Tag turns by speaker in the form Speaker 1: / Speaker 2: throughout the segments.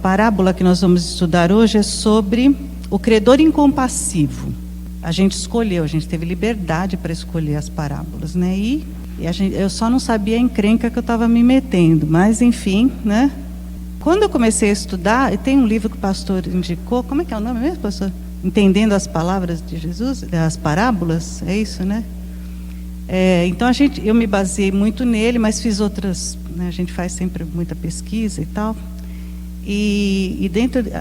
Speaker 1: parábola que nós vamos estudar hoje é sobre o credor incompassivo. A gente escolheu, a gente teve liberdade para escolher as parábolas, né? Eu só não sabia a encrenca que eu estava me metendo, mas enfim, né? Quando eu comecei a estudar, tem um livro que o pastor indicou, como é que é o nome mesmo, pastor? Entendendo as palavras de Jesus, as parábolas, é isso, né? Então eu me baseei muito nele, mas fiz outras, né? A gente faz sempre muita pesquisa e tal. E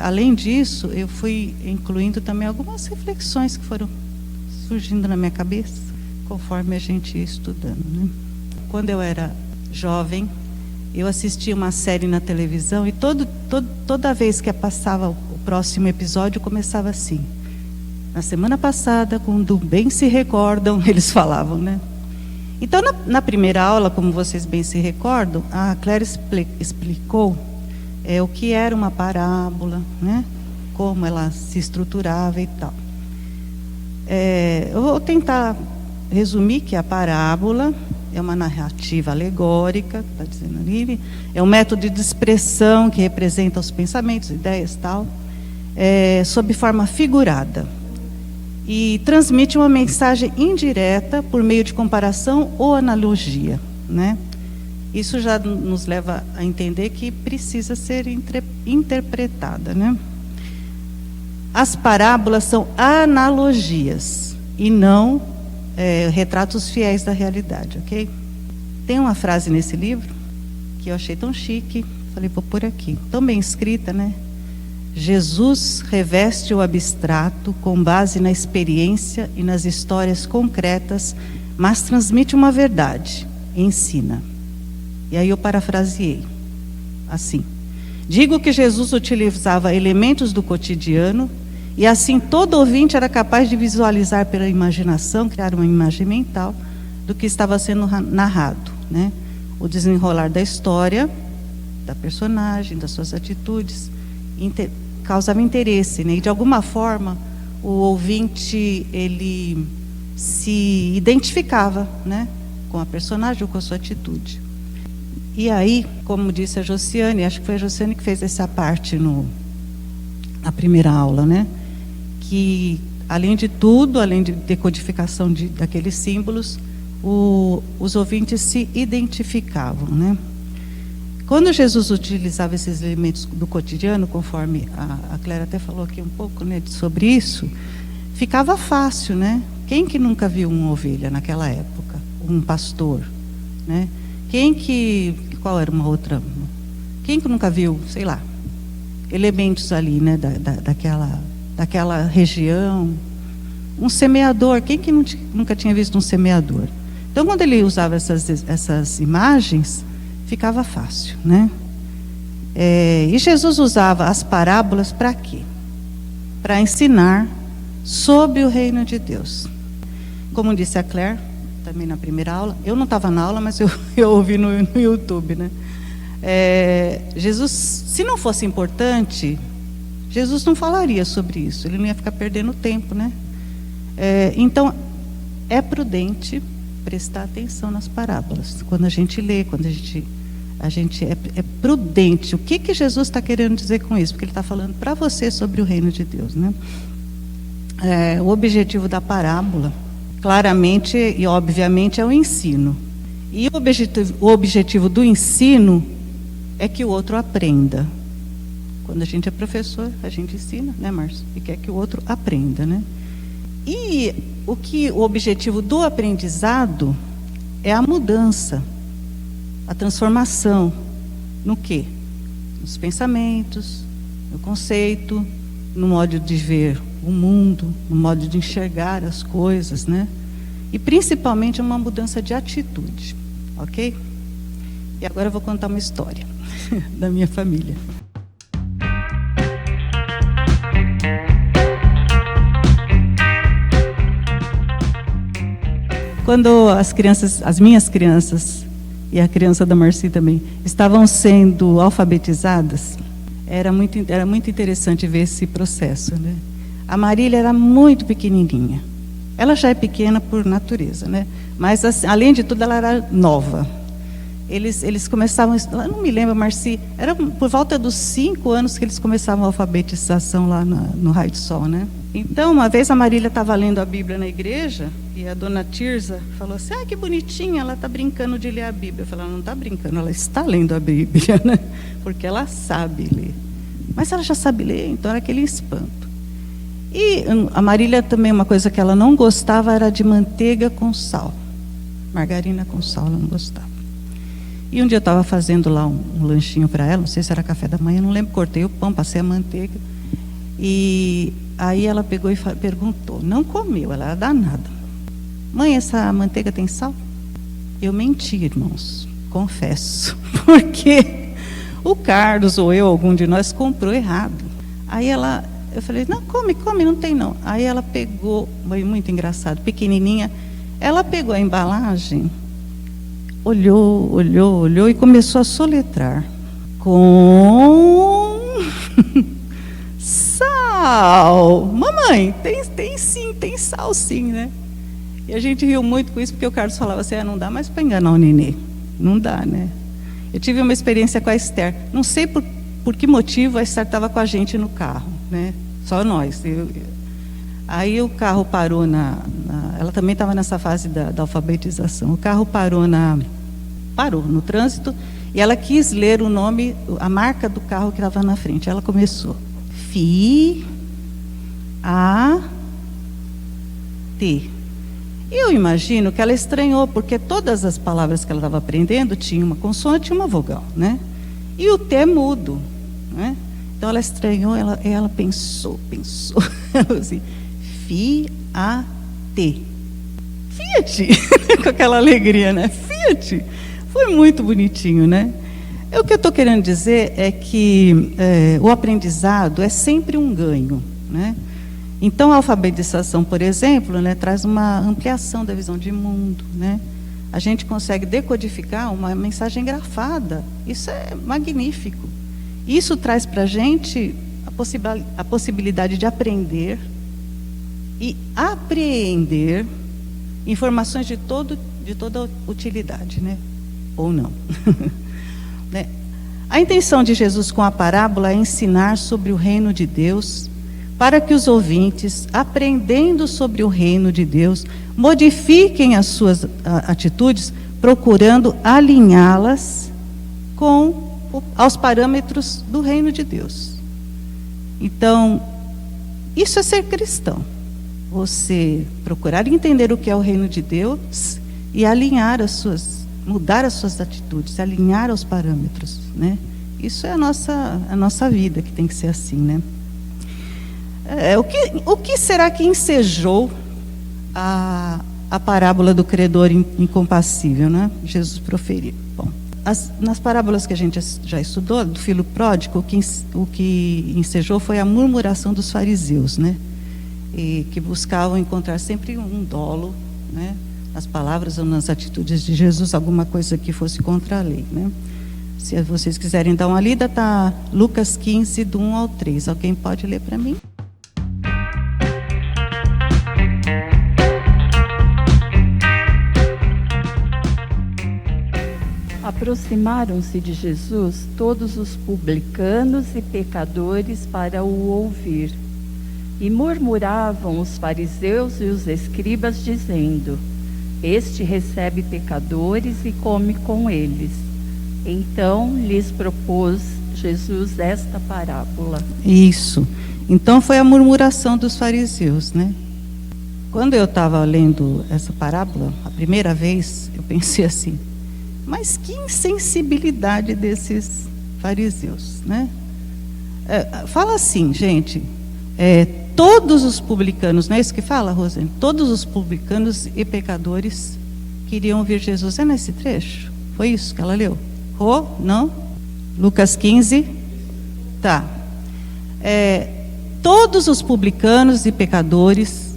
Speaker 1: além disso, eu fui incluindo também algumas reflexões que foram surgindo na minha cabeça, conforme a gente ia estudando, né? Quando eu era jovem, eu assistia uma série na televisão e toda vez que passava o próximo episódio, começava assim. Na semana passada, quando bem se recordam, eles falavam, né? Então, na primeira aula, como vocês bem se recordam, a Claire explicou o que era uma parábola, né? Como ela se estruturava e tal. Eu vou tentar resumir que a parábola é uma narrativa alegórica, está dizendo ali, é um método de expressão que representa os pensamentos, ideias e tal, sob forma figurada, e transmite uma mensagem indireta por meio de comparação ou analogia, né? Isso já nos leva a entender que precisa ser interpretada, né? As parábolas são analogias e não retratos fiéis da realidade, ok? Tem uma frase nesse livro que eu achei tão chique, falei, vou pôr aqui, tão bem escrita, né? Jesus reveste o abstrato com base na experiência e nas histórias concretas, mas transmite uma verdade, ensina. E aí eu parafraseei, assim: digo que Jesus utilizava elementos do cotidiano e assim todo ouvinte era capaz de visualizar pela imaginação, criar uma imagem mental do que estava sendo narrado, né? O desenrolar da história, da personagem, das suas atitudes, causava interesse, né? E de alguma forma o ouvinte ele se identificava, né? Com a personagem ou com a sua atitude. E aí, como disse a Josiane, acho que foi a Josiane que fez essa parte na primeira aula, né? Que, além de tudo, além de decodificação daqueles símbolos, os ouvintes se identificavam, né? Quando Jesus utilizava esses elementos do cotidiano, conforme a Clara até falou aqui um pouco, né, sobre isso, ficava fácil, né? Quem que nunca viu uma ovelha naquela época? Um pastor, né? Qual era uma outra? Quem que nunca viu, sei lá, elementos ali, né, daquela região? Um semeador, quem que nunca tinha visto um semeador? Então, quando ele usava essas imagens, ficava fácil, né? E Jesus usava as parábolas para quê? Para ensinar sobre o reino de Deus. Como disse a Claire, também na primeira aula, eu não estava na aula, mas eu ouvi no YouTube, né? Jesus, se não fosse importante, Jesus não falaria sobre isso, ele não ia ficar perdendo tempo, né? Então, é prudente prestar atenção nas parábolas. Quando a gente lê, quando a gente é prudente. O que Jesus está querendo dizer com isso? Porque ele está falando para você sobre o reino de Deus, né? O objetivo da parábola, claramente e obviamente, é o ensino. E o objetivo do ensino é que o outro aprenda. Quando a gente é professor, a gente ensina, né, Márcio? E quer que o outro aprenda, né? E o objetivo do aprendizado é a mudança, a transformação. No quê? Nos pensamentos, no conceito, no modo de ver o mundo, no modo de enxergar as coisas, né? E principalmente uma mudança de atitude, ok? E agora eu vou contar uma história da minha família. Quando as minhas crianças e a criança da Marci também estavam sendo alfabetizadas, era muito interessante ver esse processo, né? A Marília era muito pequenininha. Ela já é pequena por natureza, né? Mas, assim, além de tudo, ela era nova. eles começavam, eu não me lembro, Marci, era por volta dos 5 anos que eles começavam a alfabetização lá no Raio do Sol, né? Então, uma vez a Marília estava lendo a Bíblia na igreja, e a dona Tirza falou assim, que bonitinha, ela está brincando de ler a Bíblia. Eu falei, ela não está brincando, ela está lendo a Bíblia, né? Porque ela sabe ler. Mas ela já sabe ler, então era aquele espanto. E a Marília também, uma coisa que ela não gostava era de manteiga com sal. Margarina com sal, ela não gostava. E um dia eu estava fazendo lá um lanchinho para ela, não sei se era café da manhã, não lembro, cortei o pão, passei a manteiga. E aí ela pegou e perguntou, não comeu, ela era danada. Mãe, essa manteiga tem sal? Eu menti, irmãos, confesso, porque o Carlos ou eu, algum de nós, comprou errado. Aí eu falei, não, come, não tem não. Aí ela pegou, foi muito engraçado, pequenininha, ela pegou a embalagem, olhou e começou a soletrar. Com sal. Mamãe, tem sim, tem sal sim, né? E a gente riu muito com isso, porque o Carlos falava assim, não dá mais para enganar o nenê. Não dá, né? Eu tive uma experiência com a Esther. Não sei por que motivo a Esther estava com a gente no carro, né? Só nós. Aí o carro parou ela também estava nessa fase da alfabetização. O carro parou no trânsito e ela quis ler o nome, a marca do carro que estava na frente. Ela começou. Fiat. E eu imagino que ela estranhou, porque todas as palavras que ela estava aprendendo tinham uma consoante e uma vogal, né? E o T é mudo, né? Então ela estranhou, ela pensou, assim, Fiat. Com aquela alegria, né? Fiat. Foi muito bonitinho, né? O que eu estou querendo dizer é que o aprendizado é sempre um ganho, né? Então, a alfabetização, por exemplo, né, traz uma ampliação da visão de mundo, né? A gente consegue decodificar uma mensagem grafada. Isso é magnífico. Isso traz para a gente a possibilidade de aprender e apreender informações de toda utilidade, né? Ou não. Né? A intenção de Jesus com a parábola é ensinar sobre o reino de Deus, para que os ouvintes, aprendendo sobre o reino de Deus, modifiquem as suas atitudes, procurando alinhá-las aos parâmetros do reino de Deus. Então, isso é ser cristão. Você procurar entender o que é o reino de Deus e mudar as suas atitudes, alinhar aos parâmetros, né? Isso é a nossa vida, que tem que ser assim, né? O que será que ensejou a parábola do credor incompassível, né? Jesus proferiu. Bom, nas parábolas que a gente já estudou, do filho pródigo, o que ensejou foi a murmuração dos fariseus, né? E que buscavam encontrar sempre um dolo, né? Nas palavras ou nas atitudes de Jesus, alguma coisa que fosse contra a lei, né? Se vocês quiserem dar uma lida, está Lucas 15, do 1 ao 3. Alguém pode ler para mim?
Speaker 2: Aproximaram-se de Jesus todos os publicanos e pecadores para o ouvir. E murmuravam os fariseus e os escribas, dizendo: Este recebe pecadores e come com eles. Então lhes propôs Jesus esta parábola.
Speaker 1: Isso. Então foi a murmuração dos fariseus, né? Quando eu estava lendo essa parábola, a primeira vez, eu pensei assim, mas que insensibilidade desses fariseus, né? Fala assim, gente, todos os publicanos, não é isso que fala, Rosane? Todos os publicanos e pecadores queriam ouvir Jesus. É nesse trecho? Foi isso que ela leu? Não? Lucas 15? Tá. Todos os publicanos e pecadores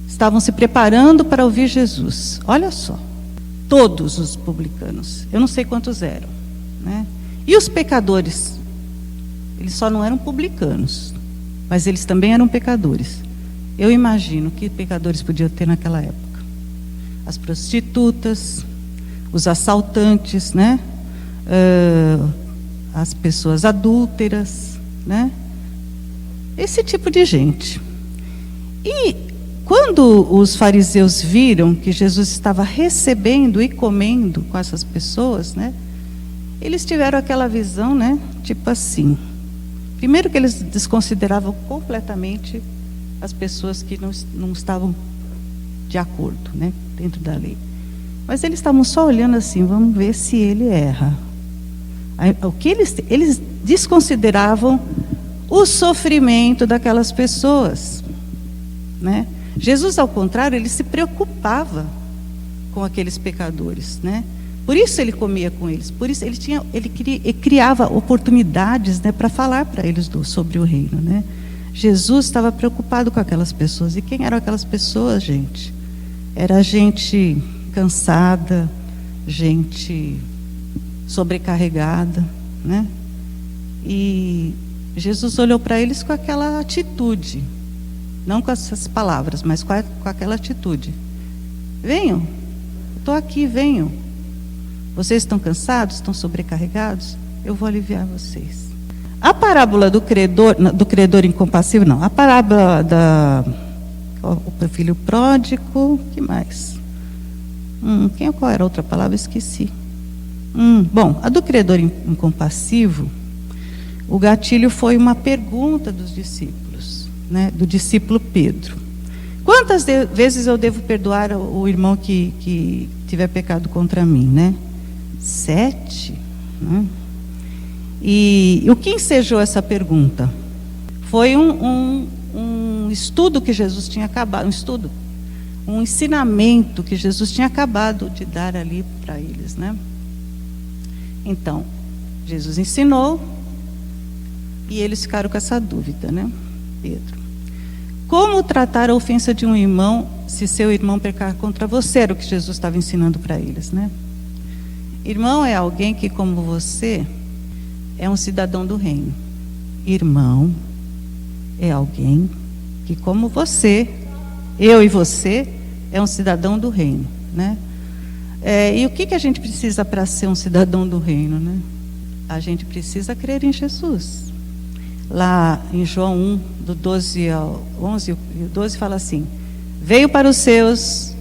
Speaker 1: estavam se preparando para ouvir Jesus. Olha só. Todos os publicanos. Eu não sei quantos eram, né? E os pecadores? Eles só não eram publicanos, mas eles também eram pecadores. Eu imagino que pecadores podiam ter naquela época. As prostitutas, os assaltantes, né? As pessoas adúlteras, né? Esse tipo de gente. E quando os fariseus viram que Jesus estava recebendo e comendo com essas pessoas, né? Eles tiveram aquela visão, né? Tipo assim. Primeiro que eles desconsideravam completamente as pessoas que não estavam de acordo, né? Dentro da lei. Mas eles estavam só olhando assim, vamos ver se ele erra. Aí, o que eles desconsideravam o sofrimento daquelas pessoas, né? Jesus, ao contrário, ele se preocupava com aqueles pecadores, né? Por isso ele comia com eles, por isso ele criava oportunidades, né, para falar para eles sobre o reino, né? Jesus estava preocupado com aquelas pessoas. E quem eram aquelas pessoas, gente? Era gente cansada, gente sobrecarregada, né? E Jesus olhou para eles com aquela atitude, não com essas palavras, mas com aquela atitude. Venham, estou aqui, venham. Vocês estão cansados, estão sobrecarregados? Eu vou aliviar vocês. A parábola do credor incompassível, não. A parábola o filho pródigo, que mais? Qual era a outra palavra? Esqueci. Bom, a do credor incompassivo, o gatilho foi uma pergunta dos discípulos, né, do discípulo Pedro. Quantas vezes eu devo perdoar o irmão que tiver pecado contra mim, né? 7, né? E o que ensejou essa pergunta? Foi um estudo que Jesus tinha acabado, um ensinamento que Jesus tinha acabado de dar ali para eles, né? Então, Jesus ensinou e eles ficaram com essa dúvida, né? Pedro. Como tratar a ofensa de um irmão se seu irmão pecar contra você? Era o que Jesus estava ensinando para eles, né? Irmão é alguém que, como você, é um cidadão do reino. Irmão é alguém que, como você, eu e você, é um cidadão do reino, né? E o que a gente precisa para ser um cidadão do reino, né? A gente precisa crer em Jesus. Lá em João 1, do 12 ao 11, e o 12 fala assim: veio para os seus,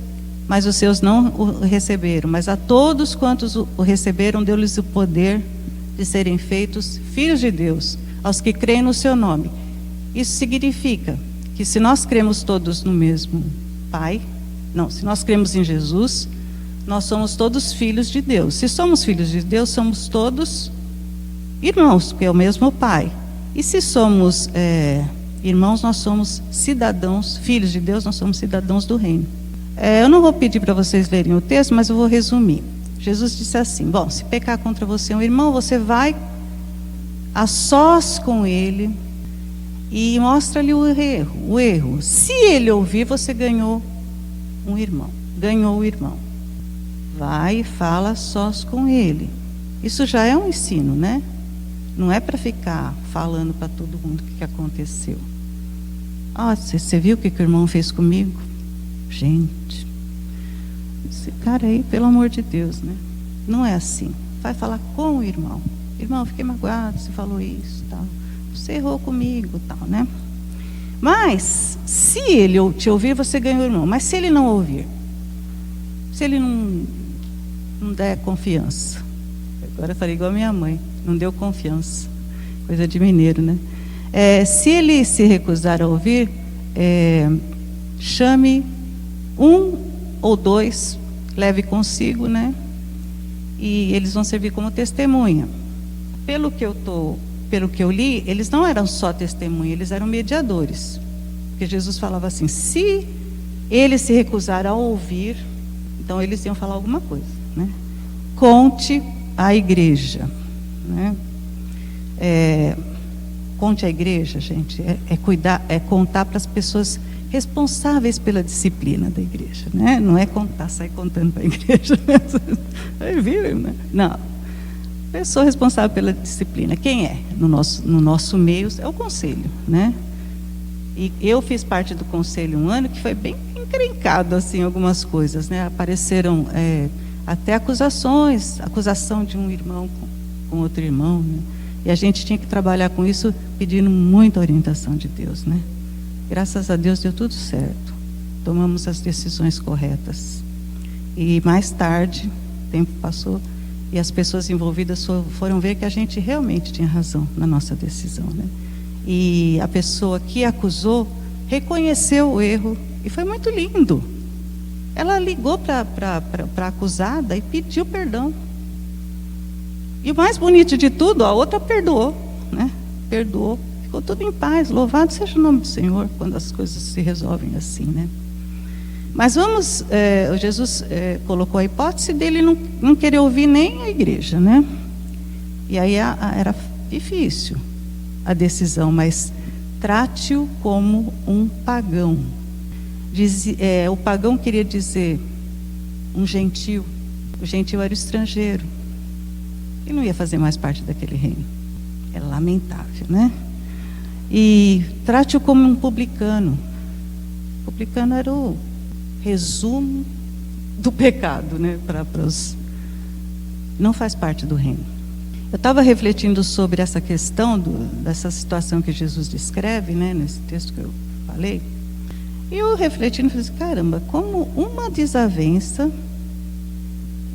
Speaker 1: mas os seus não o receberam, mas a todos quantos o receberam, deu-lhes o poder de serem feitos filhos de Deus, aos que creem no seu nome. Isso significa que se nós cremos todos no mesmo Pai, se nós cremos em Jesus, nós somos todos filhos de Deus. Se somos filhos de Deus, somos todos irmãos, porque é o mesmo Pai. E se somos irmãos, nós somos cidadãos, filhos de Deus, nós somos cidadãos do reino. Eu não vou pedir para vocês lerem o texto, mas eu vou resumir. Jesus disse assim: bom, se pecar contra você um irmão, você vai a sós com ele e mostra-lhe o erro. Se ele ouvir, você ganhou o irmão. Vai e fala a sós com ele. Isso já é um ensino, né? Não é para ficar falando para todo mundo o que aconteceu. Você viu o que o irmão fez comigo? Gente, esse cara aí, pelo amor de Deus, né? Não é assim. Vai falar com o irmão. Irmão, fiquei magoado, você falou isso, tal. Você errou comigo, tal, né? Mas, se ele te ouvir, você ganha o irmão. Mas se ele não ouvir, se ele não der confiança, agora eu falei igual a minha mãe, não deu confiança, coisa de mineiro, né? Se ele se recusar a ouvir, chame 1 ou 2, leve consigo, né? E eles vão servir como testemunha. Pelo que eu li, eles não eram só testemunha, eles eram mediadores. Porque Jesus falava assim: se ele se recusar a ouvir, então eles iam falar alguma coisa, né? Conte à igreja, né? Conte à igreja, gente, contar para as pessoas responsáveis pela disciplina da igreja, né? Não é sair contando para a igreja, aí viram, né? Não, pessoa responsável pela disciplina, quem é? No nosso meio é o conselho, né? E eu fiz parte do conselho um ano que foi bem encrencado, assim, algumas coisas, né? Apareceram até acusação de um irmão com outro irmão, né? E a gente tinha que trabalhar com isso pedindo muita orientação de Deus, né? Graças a Deus deu tudo certo. Tomamos as decisões corretas. E mais tarde, o tempo passou, e as pessoas envolvidas foram ver que a gente realmente tinha razão na nossa decisão, né? E a pessoa que acusou reconheceu o erro, e foi muito lindo. Ela ligou para a acusada e pediu perdão. E o mais bonito de tudo, a outra perdoou, né? Perdoou, ficou tudo em paz. Louvado seja o nome do Senhor quando as coisas se resolvem assim, né? Mas Jesus colocou a hipótese dele não querer ouvir nem a igreja, né? E aí era difícil a decisão, mas trate-o como um pagão. O pagão queria dizer um gentil. O gentil era o estrangeiro. Ele não ia fazer mais parte daquele reino. É lamentável, né? E trate-o como um publicano. O publicano era o resumo do pecado, né? Não faz parte do reino. Eu estava refletindo sobre essa questão dessa situação que Jesus descreve, né? Nesse texto que eu falei. E eu refletindo, falei assim, caramba, como uma desavença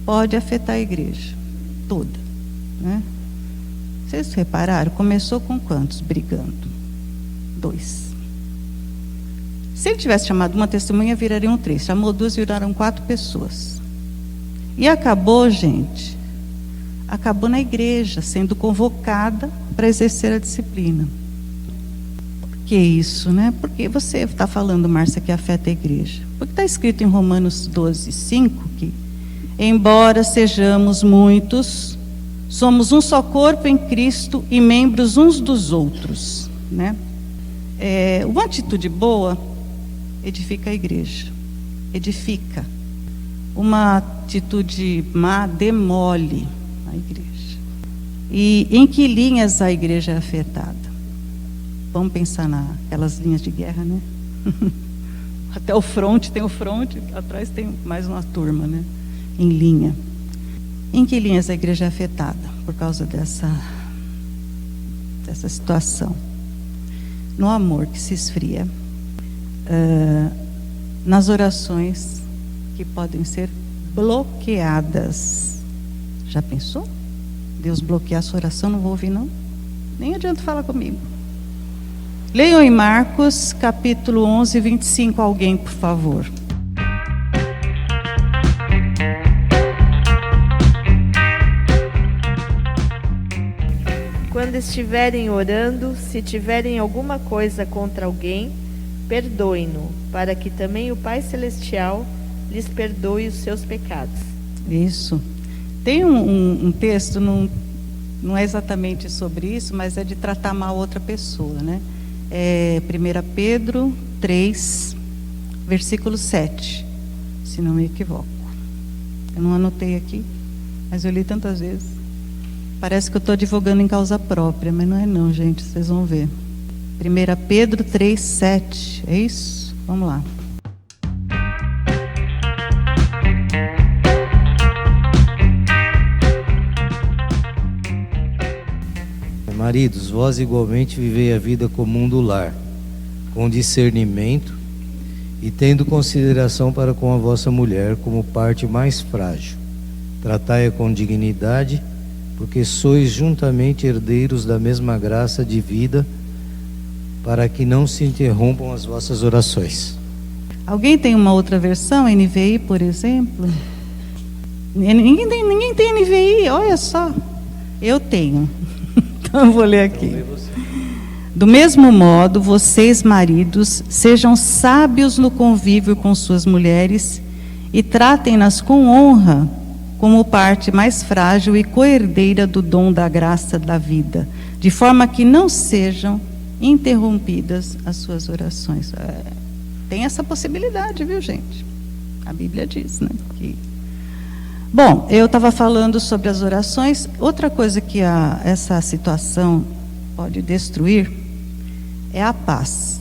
Speaker 1: pode afetar a igreja toda, né? Vocês repararam? Começou com quantos brigando? 2. Se ele tivesse chamado uma testemunha, virariam 3. Chamou 2, viraram 4 pessoas. E acabou, gente, acabou na igreja, sendo convocada para exercer a disciplina. Por que isso, né? Porque você está falando, Márcia, que afeta a igreja. Porque está escrito em Romanos 12:5 que, embora sejamos muitos, somos um só corpo em Cristo e membros uns dos outros, né? Uma atitude boa edifica a igreja, edifica. Uma atitude má demole a igreja. E em que linhas a igreja é afetada? Vamos pensar naquelas linhas de guerra, né? Até o fronte, tem o fronte, atrás tem mais uma turma, né? Em linha. Em que linhas a igreja é afetada por causa dessa situação? No amor que se esfria, nas orações que podem ser bloqueadas. Já pensou? Deus bloquear a sua oração, não vou ouvir não? Nem adianta falar comigo. Leiam em Marcos, capítulo 11, 25, alguém, por favor.
Speaker 3: Quando estiverem orando, se tiverem alguma coisa contra alguém, perdoem-no, para que também o Pai Celestial lhes perdoe os seus pecados.
Speaker 1: Isso. Tem um texto, não é exatamente sobre isso, mas é de tratar mal outra pessoa, né? 1 Pedro 3, versículo 7, se não me equivoco. Eu não anotei aqui, mas eu li tantas vezes. Parece que eu estou advogando em causa própria, mas não é não, gente, vocês vão ver. 1 Pedro 3, 7, é isso? Vamos lá.
Speaker 4: Maridos, vós igualmente vivei a vida comum do lar, com discernimento e tendo consideração para com a vossa mulher como parte mais frágil. Tratai-a com dignidade, porque sois juntamente herdeiros da mesma graça de vida, para que não se interrompam as vossas orações.
Speaker 1: Alguém tem uma outra versão, NVI, por exemplo? Ninguém tem NVI, olha só. Eu tenho. Então eu vou ler aqui. Do mesmo modo, vocês, maridos, sejam sábios no convívio com suas mulheres e tratem-nas com honra, como parte mais frágil e coerdeira do dom da graça da vida, de forma que não sejam interrompidas as suas orações. Tem essa possibilidade, viu, gente? A Bíblia diz, né? Bom, eu estava falando sobre as orações. Outra coisa que essa situação pode destruir é a paz.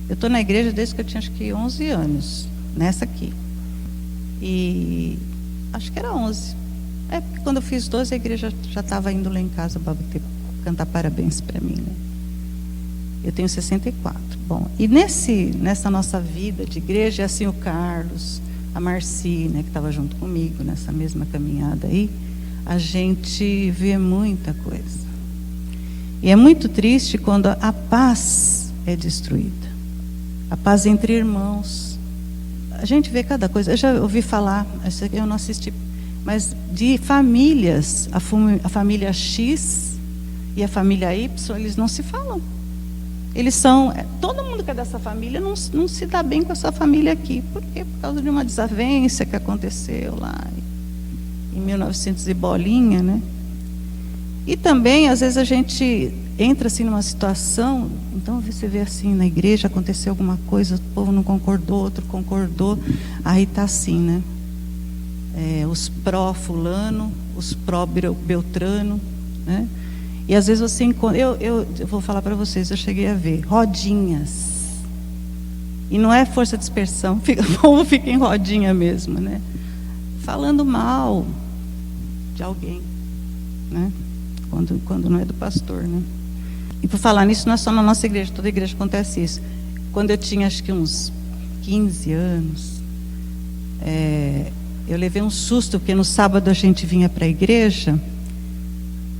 Speaker 1: Eu estou na igreja desde que eu tinha acho que 11 anos, nessa aqui. E acho que era 11. Porque quando eu fiz 12, a igreja já estava indo lá em casa para cantar parabéns para mim, né? Eu tenho 64. Bom, e nessa nossa vida de igreja, assim, o Carlos, a Marci, né, que estava junto comigo nessa mesma caminhada aí, a gente vê muita coisa. E é muito triste quando a paz é destruída. A paz entre irmãos. A gente vê cada coisa. Eu já ouvi falar, eu não assisti, mas de famílias, a família X e a família Y, eles não se falam. Eles são, todo mundo que é dessa família não se dá bem com essa família aqui. Por quê? Por causa de uma desavença que aconteceu lá em 1900 e bolinha, né? E também, às vezes, a gente entra assim numa situação, então você vê assim, na igreja aconteceu alguma coisa, o povo não concordou, outro concordou, aí está assim, né? Os pró-fulano, os pró-beltrano, né? E às vezes você encontra, eu vou falar para vocês, eu cheguei a ver rodinhas, e não é força de dispersão, o povo fica em rodinha mesmo, né? Falando mal de alguém, né? Quando não é do pastor, né? E por falar nisso, não é só na nossa igreja, toda igreja acontece isso. Quando eu tinha acho que uns 15 anos, eu levei um susto, porque no sábado a gente vinha para a igreja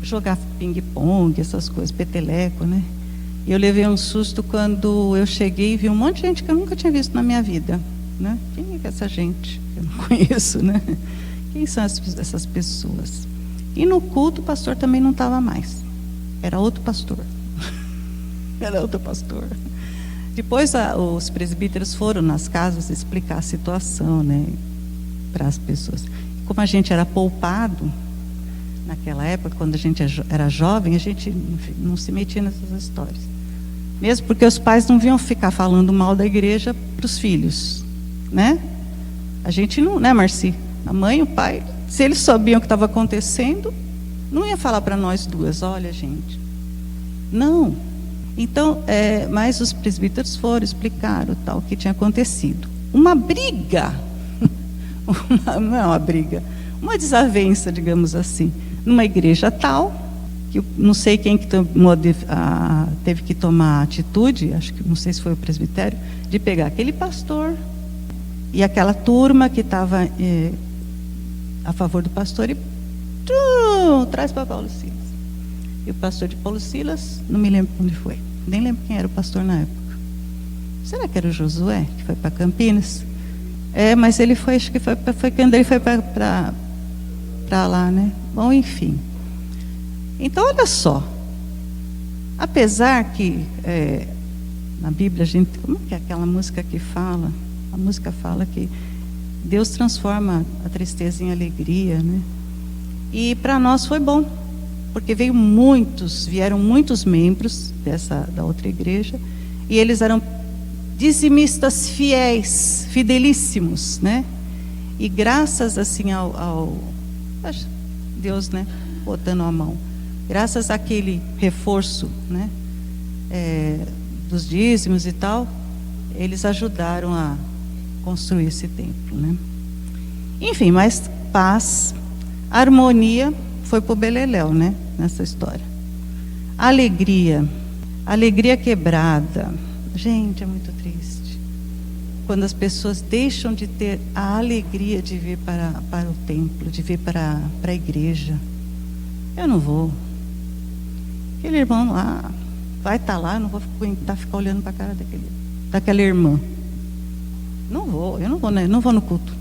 Speaker 1: jogar ping-pong, essas coisas, peteleco, né? E eu levei um susto quando eu cheguei e vi um monte de gente que eu nunca tinha visto na minha vida, né? Quem é essa gente? Eu não conheço, né? Quem são essas pessoas? E no culto o pastor também não estava mais. Era outro pastor. Era outro pastor. Depois os presbíteros foram nas casas explicar a situação, né, para as pessoas. Como a gente era poupado, naquela época, quando a gente era jovem, a gente não se metia nessas histórias. Mesmo porque os pais não vinham ficar falando mal da igreja para os filhos, né? A gente não, né, Marci? A mãe e o pai, se eles sabiam o que estava acontecendo, não ia falar para nós duas, olha, gente. Não. Então, mas os presbíteros foram, explicaram tal, o que tinha acontecido. Uma briga, não é uma briga, uma desavença, digamos assim, numa igreja tal, que eu não sei quem que teve que tomar atitude, acho que não sei se foi o presbitério, de pegar aquele pastor e aquela turma que estava a favor do pastor e traz para Paulo Silas. E o pastor de Paulo Silas, não me lembro onde foi, nem lembro quem era o pastor na época. Será que era o Josué, que foi para Campinas? Mas ele foi, acho que foi quando ele foi para lá, né? Bom, enfim. Então, olha só. Apesar que na Bíblia, como que é aquela música que fala? A música fala que Deus transforma a tristeza em alegria, né? E para nós foi bom, porque vieram muitos membros da outra igreja, e eles eram dizimistas fiéis, fidelíssimos, né? E graças assim ao Deus, né, botando a mão, graças àquele reforço, né, dos dízimos e tal, eles ajudaram a construir esse templo, né? Enfim, mas paz, harmonia foi pro beleléu, né, nessa história. Alegria quebrada. Gente, é muito triste quando as pessoas deixam de ter a alegria de vir para o templo, de vir para a igreja. Eu não vou. Aquele irmão lá vai estar lá, eu não vou aguentar ficar olhando para a cara daquela irmã. Não vou, eu não vou no culto.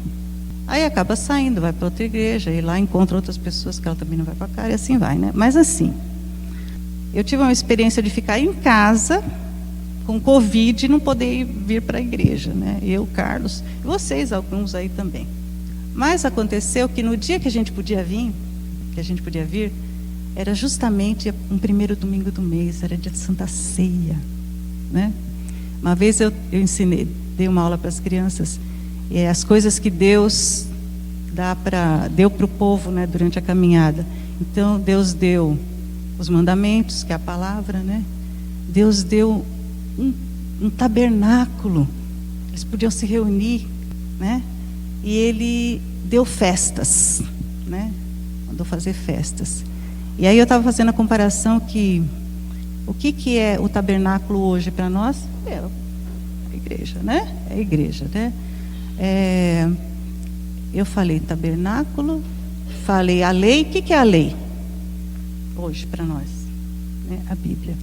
Speaker 1: Aí acaba saindo, vai para outra igreja, e lá encontra outras pessoas que ela também não vai para cá, e assim vai, né? Mas assim, eu tive uma experiência de ficar em casa com Covid e não poder vir para a igreja, né? Eu, Carlos, e vocês, alguns aí também. Mas aconteceu que no dia que a gente podia vir, era justamente um primeiro domingo do mês, era dia de Santa Ceia, né? Uma vez eu dei uma aula para as crianças, e as coisas que Deus deu para o povo, né, durante a caminhada. Então, Deus deu os mandamentos, que é a palavra, né? Deus deu um tabernáculo, eles podiam se reunir, né? E Ele deu festas, né? Mandou fazer festas. E aí eu estava fazendo a comparação que o que é o tabernáculo hoje para nós? É a igreja, né? É a igreja, né? Eu falei tabernáculo, falei a lei. O que é a lei hoje para nós? Né? A Bíblia.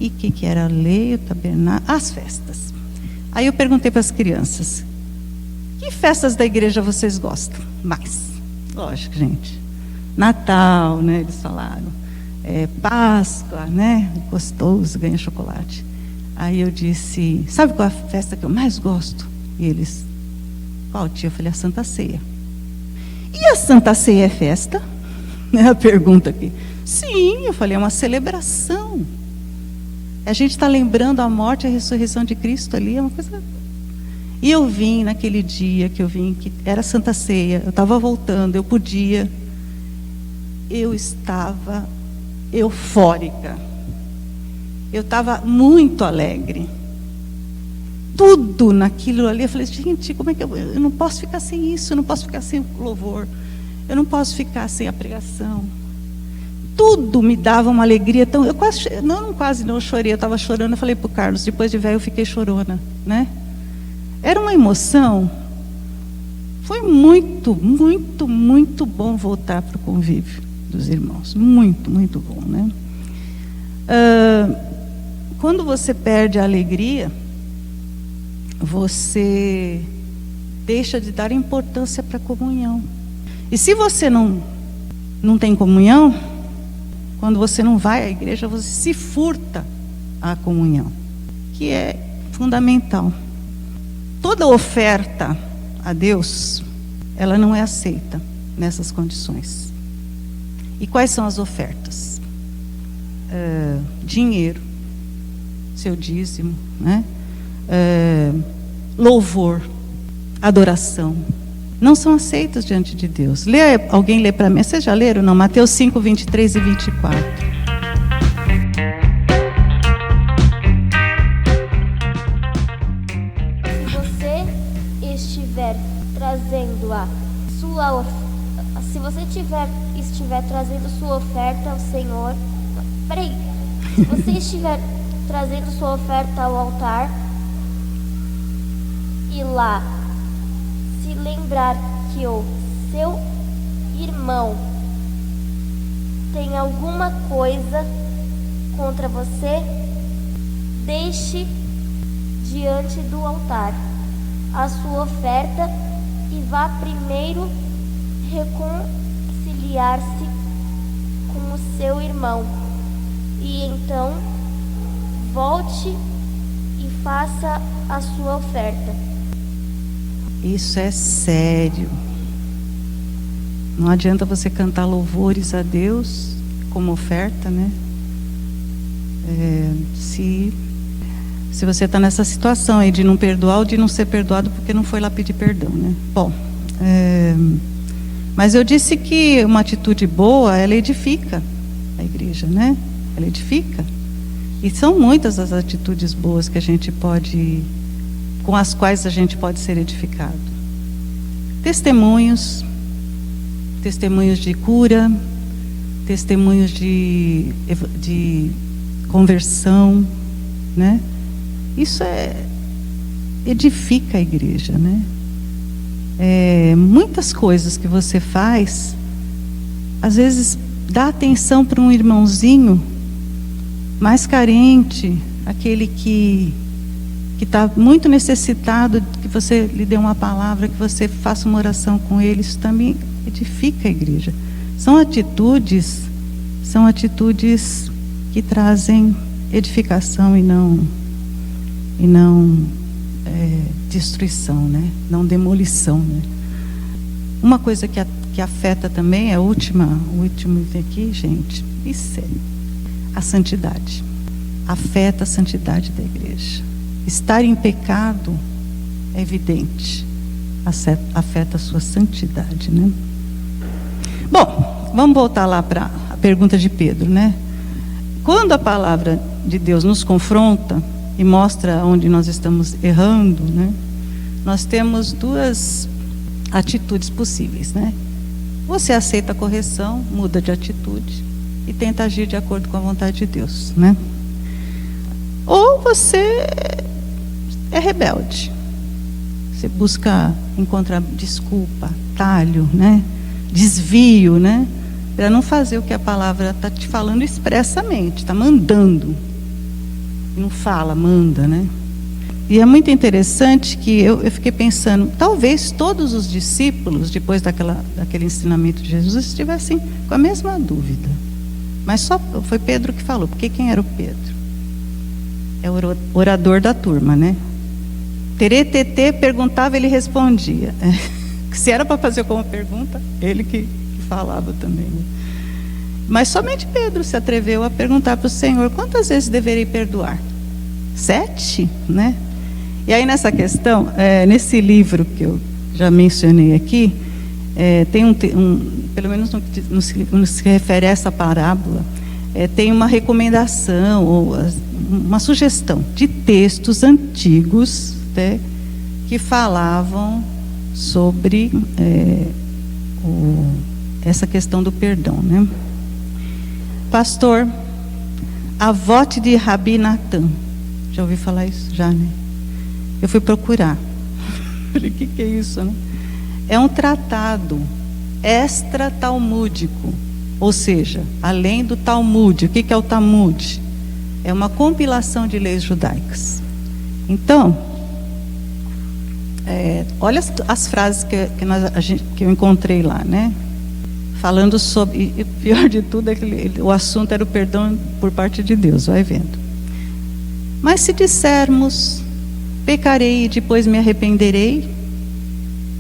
Speaker 1: E o que era a lei, o tabernáculo? As festas. Aí eu perguntei para as crianças: que festas da igreja vocês gostam mais? Lógico, gente. Natal, né? Eles falaram. Páscoa, né? Gostoso, ganha chocolate. Aí eu disse: sabe qual é a festa que eu mais gosto? E eles: qual, tia? Eu falei: a Santa Ceia. E a Santa Ceia é festa? É a pergunta aqui. Sim, eu falei: é uma celebração. A gente está lembrando a morte e a ressurreição de Cristo ali, é uma coisa. E eu vim naquele dia que eu vim, que era Santa Ceia, eu estava voltando, eu estava eufórica. Eu estava muito alegre. Tudo naquilo ali, eu falei: gente, como é que eu não posso ficar sem isso, eu não posso ficar sem o louvor, eu não posso ficar sem a pregação. Tudo me dava uma alegria tão. Eu quase não chorei, eu estava chorando. Eu falei para o Carlos: depois de velho eu fiquei chorona, né? Era uma emoção. Foi muito, muito, muito bom voltar para o convívio dos irmãos. Muito, muito bom, né? Quando você perde a alegria, você deixa de dar importância para a comunhão. E se você não tem comunhão, quando você não vai à igreja, você se furta à comunhão, que é fundamental. Toda oferta a Deus, ela não é aceita nessas condições. E quais são as ofertas? Dinheiro, seu dízimo, né? Louvor, adoração, não são aceitas diante de Deus. Alguém lê para mim, vocês já leram? Não, Mateus 5, 23 e 24.
Speaker 5: Se você estiver trazendo estiver trazendo sua oferta ao Senhor, se você estiver trazendo sua oferta ao altar e lá se lembrar que o seu irmão tem alguma coisa contra você, deixe diante do altar a sua oferta e vá primeiro reconciliar-se com o seu irmão, e então volte e faça a sua oferta.
Speaker 1: Isso é sério. Não adianta você cantar louvores a Deus como oferta, né? Se você está nessa situação aí de não perdoar ou de não ser perdoado porque não foi lá pedir perdão, né? Bom, mas eu disse que uma atitude boa, ela edifica a igreja, né? Ela edifica. E são muitas as atitudes boas que a gente pode, com as quais a gente pode ser edificado. Testemunhos de cura, testemunhos de conversão, né? Isso edifica a igreja, né? Muitas coisas que você faz, às vezes dá atenção para um irmãozinho mais carente, aquele que está muito necessitado, que você lhe dê uma palavra, que você faça uma oração com ele. Isso também edifica a igreja. São atitudes que trazem edificação e não destruição, né? Não demolição, né? Uma coisa que afeta também, o último item aqui, gente, isso é a santidade. Afeta a santidade da igreja. Estar em pecado é evidente, afeta a sua santidade, né? Bom, vamos voltar lá para a pergunta de Pedro, né? Quando a palavra de Deus nos confronta e mostra onde nós estamos errando, né? Nós temos duas atitudes possíveis, né? Você aceita a correção, muda de atitude e tenta agir de acordo com a vontade de Deus, né? Ou você é rebelde. Você busca encontrar desculpa, atalho, né? Desvio, né? Para não fazer o que a palavra está te falando expressamente, está mandando. Não fala, manda, né? E é muito interessante que eu fiquei pensando, talvez todos os discípulos, depois daquele ensinamento de Jesus, estivessem com a mesma dúvida. Mas só foi Pedro que falou, porque quem era o Pedro? É o orador da turma, né? Teretetê perguntava, ele respondia. Se era para fazer como pergunta, ele que falava também, né? Mas somente Pedro se atreveu a perguntar para o Senhor, quantas vezes deverei perdoar? 7, né? E aí nessa questão, nesse livro que eu já mencionei aqui, tem pelo menos no que se refere a essa parábola, tem uma recomendação, ou uma sugestão de textos antigos, né, que falavam sobre essa questão do perdão, né? Pastor, a vote de Rabi Natan. Já ouvi falar isso? Já, né? Eu fui procurar. Falei, o que é isso, né? É um tratado extra-talmúdico, ou seja, além do Talmud. O que é o Talmud? É uma compilação de leis judaicas. Então, olha as frases que eu encontrei lá, né? Falando sobre, e pior de tudo é que o assunto era o perdão por parte de Deus, vai vendo. Mas se dissermos, pecarei e depois me arrependerei,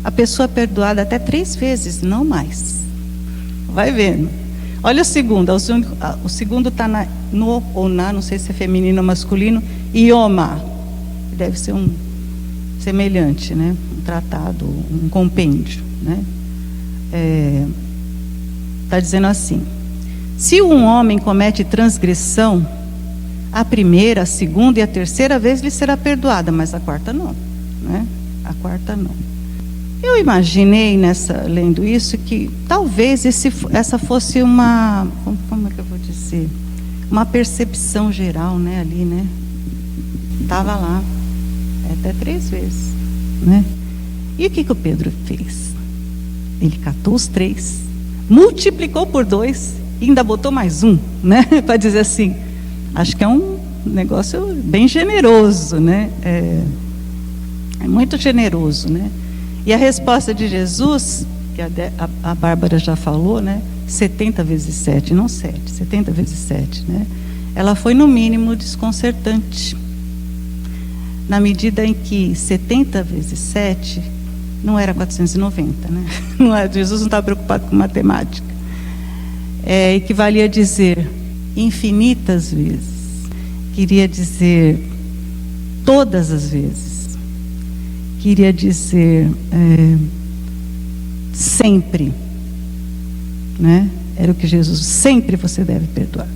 Speaker 1: a pessoa é perdoada até 3 vezes, não mais. Vai vendo. Olha o segundo. O segundo está no ou na, não sei se é feminino ou masculino, ioma. Deve ser um semelhante, né? Um tratado, um compêndio, né? Está dizendo assim: se um homem comete transgressão, a primeira, a segunda e a terceira vez lhe será perdoada, mas a quarta não, né? A quarta não. Eu imaginei lendo isso que talvez essa fosse uma, como é que eu vou dizer, uma percepção geral, né, ali, né? Estava lá até 3 vezes, né? E o que o Pedro fez? Ele catou os 3, multiplicou por 2 e ainda botou mais um, né? Para dizer assim, acho que é um negócio bem generoso, né? É muito generoso, né? E a resposta de Jesus, que a Bárbara já falou, né? 70 vezes 7, não 7, 70 vezes 7, né? Ela foi no mínimo desconcertante. Na medida em que 70 vezes 7 não era 490, né? Jesus não estava preocupado com matemática. Equivalia a dizer infinitas vezes. Queria dizer todas as vezes. Queria dizer sempre, né? Era o que Jesus, sempre você deve perdoar,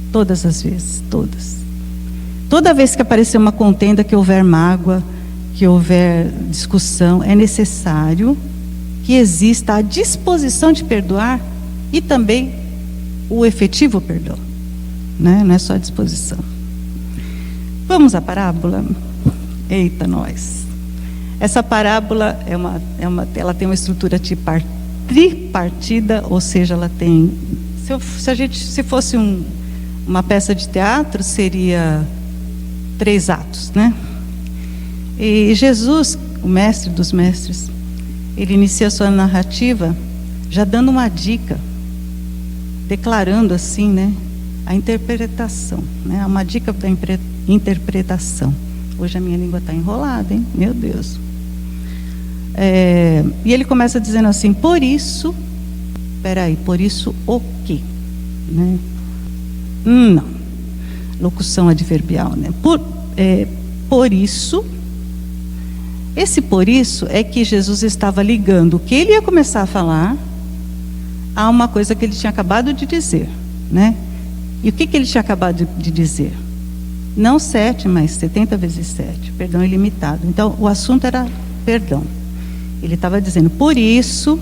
Speaker 1: todas as vezes, todas. Toda vez que aparecer uma contenda, que houver mágoa, que houver discussão, é necessário que exista a disposição de perdoar e também o efetivo perdão, né? Não é só a disposição. Vamos à parábola? Eita, nós! Essa parábola ela tem uma estrutura tripartida, ou seja, ela tem, se fosse uma peça de teatro, seria 3 atos, né? E Jesus, o mestre dos mestres, ele inicia a sua narrativa já dando uma dica, declarando assim, né, a interpretação, né? Uma dica da interpretação. Hoje a minha língua está enrolada, hein? Meu Deus. E ele começa dizendo assim: por isso o quê? Né? Não. Locução adverbial, né? Por isso. Esse por isso é que Jesus estava ligando o que ele ia começar a falar a uma coisa que ele tinha acabado de dizer, né? E o que ele tinha acabado de dizer? Não 7, mas 70 vezes 7, perdão ilimitado. Então, o assunto era perdão. Ele estava dizendo, por isso,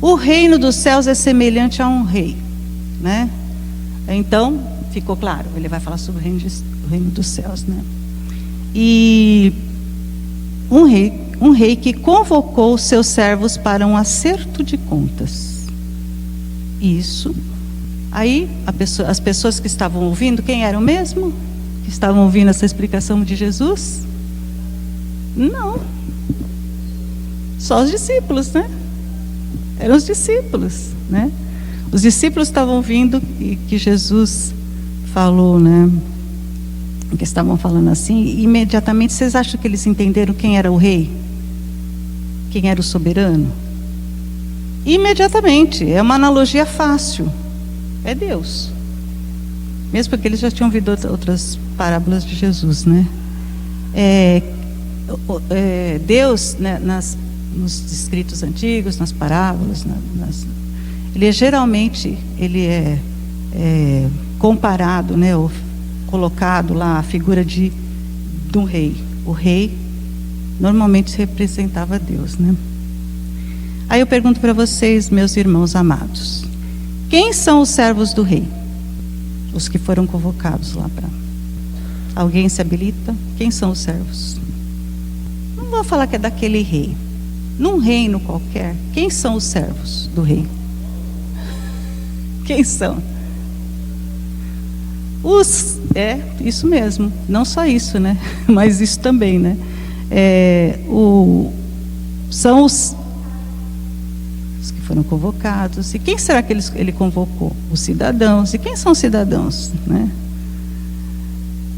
Speaker 1: o reino dos céus é semelhante a um rei, né? Então, ficou claro, ele vai falar sobre o reino dos céus, né? E um rei que convocou os seus servos para um acerto de contas. Isso. Aí, as pessoas que estavam ouvindo, quem eram mesmo? Que estavam ouvindo essa explicação de Jesus? Não. Só os discípulos, né? Eram os discípulos, né? Os discípulos estavam ouvindo que Jesus falou, né? Que estavam falando assim, e imediatamente vocês acham que eles entenderam quem era o rei? Quem era o soberano? Imediatamente, é uma analogia fácil. É Deus. Mesmo porque eles já tinham ouvido outras parábolas de Jesus, né? Deus, né, nos escritos antigos, nas parábolas, ele é comparado, né, ou colocado lá a figura de um rei. O rei normalmente representava Deus, né? Aí eu pergunto para vocês, meus irmãos amados, quem são os servos do rei? Os que foram convocados lá para... Alguém se habilita? Quem são os servos? Não vou falar que é daquele rei. Num reino qualquer, quem são os servos do rei? Quem são? Isso mesmo. Não só isso, né? Mas isso também, né? São os que foram convocados. E quem será que ele convocou? Os cidadãos. E quem são os cidadãos, né?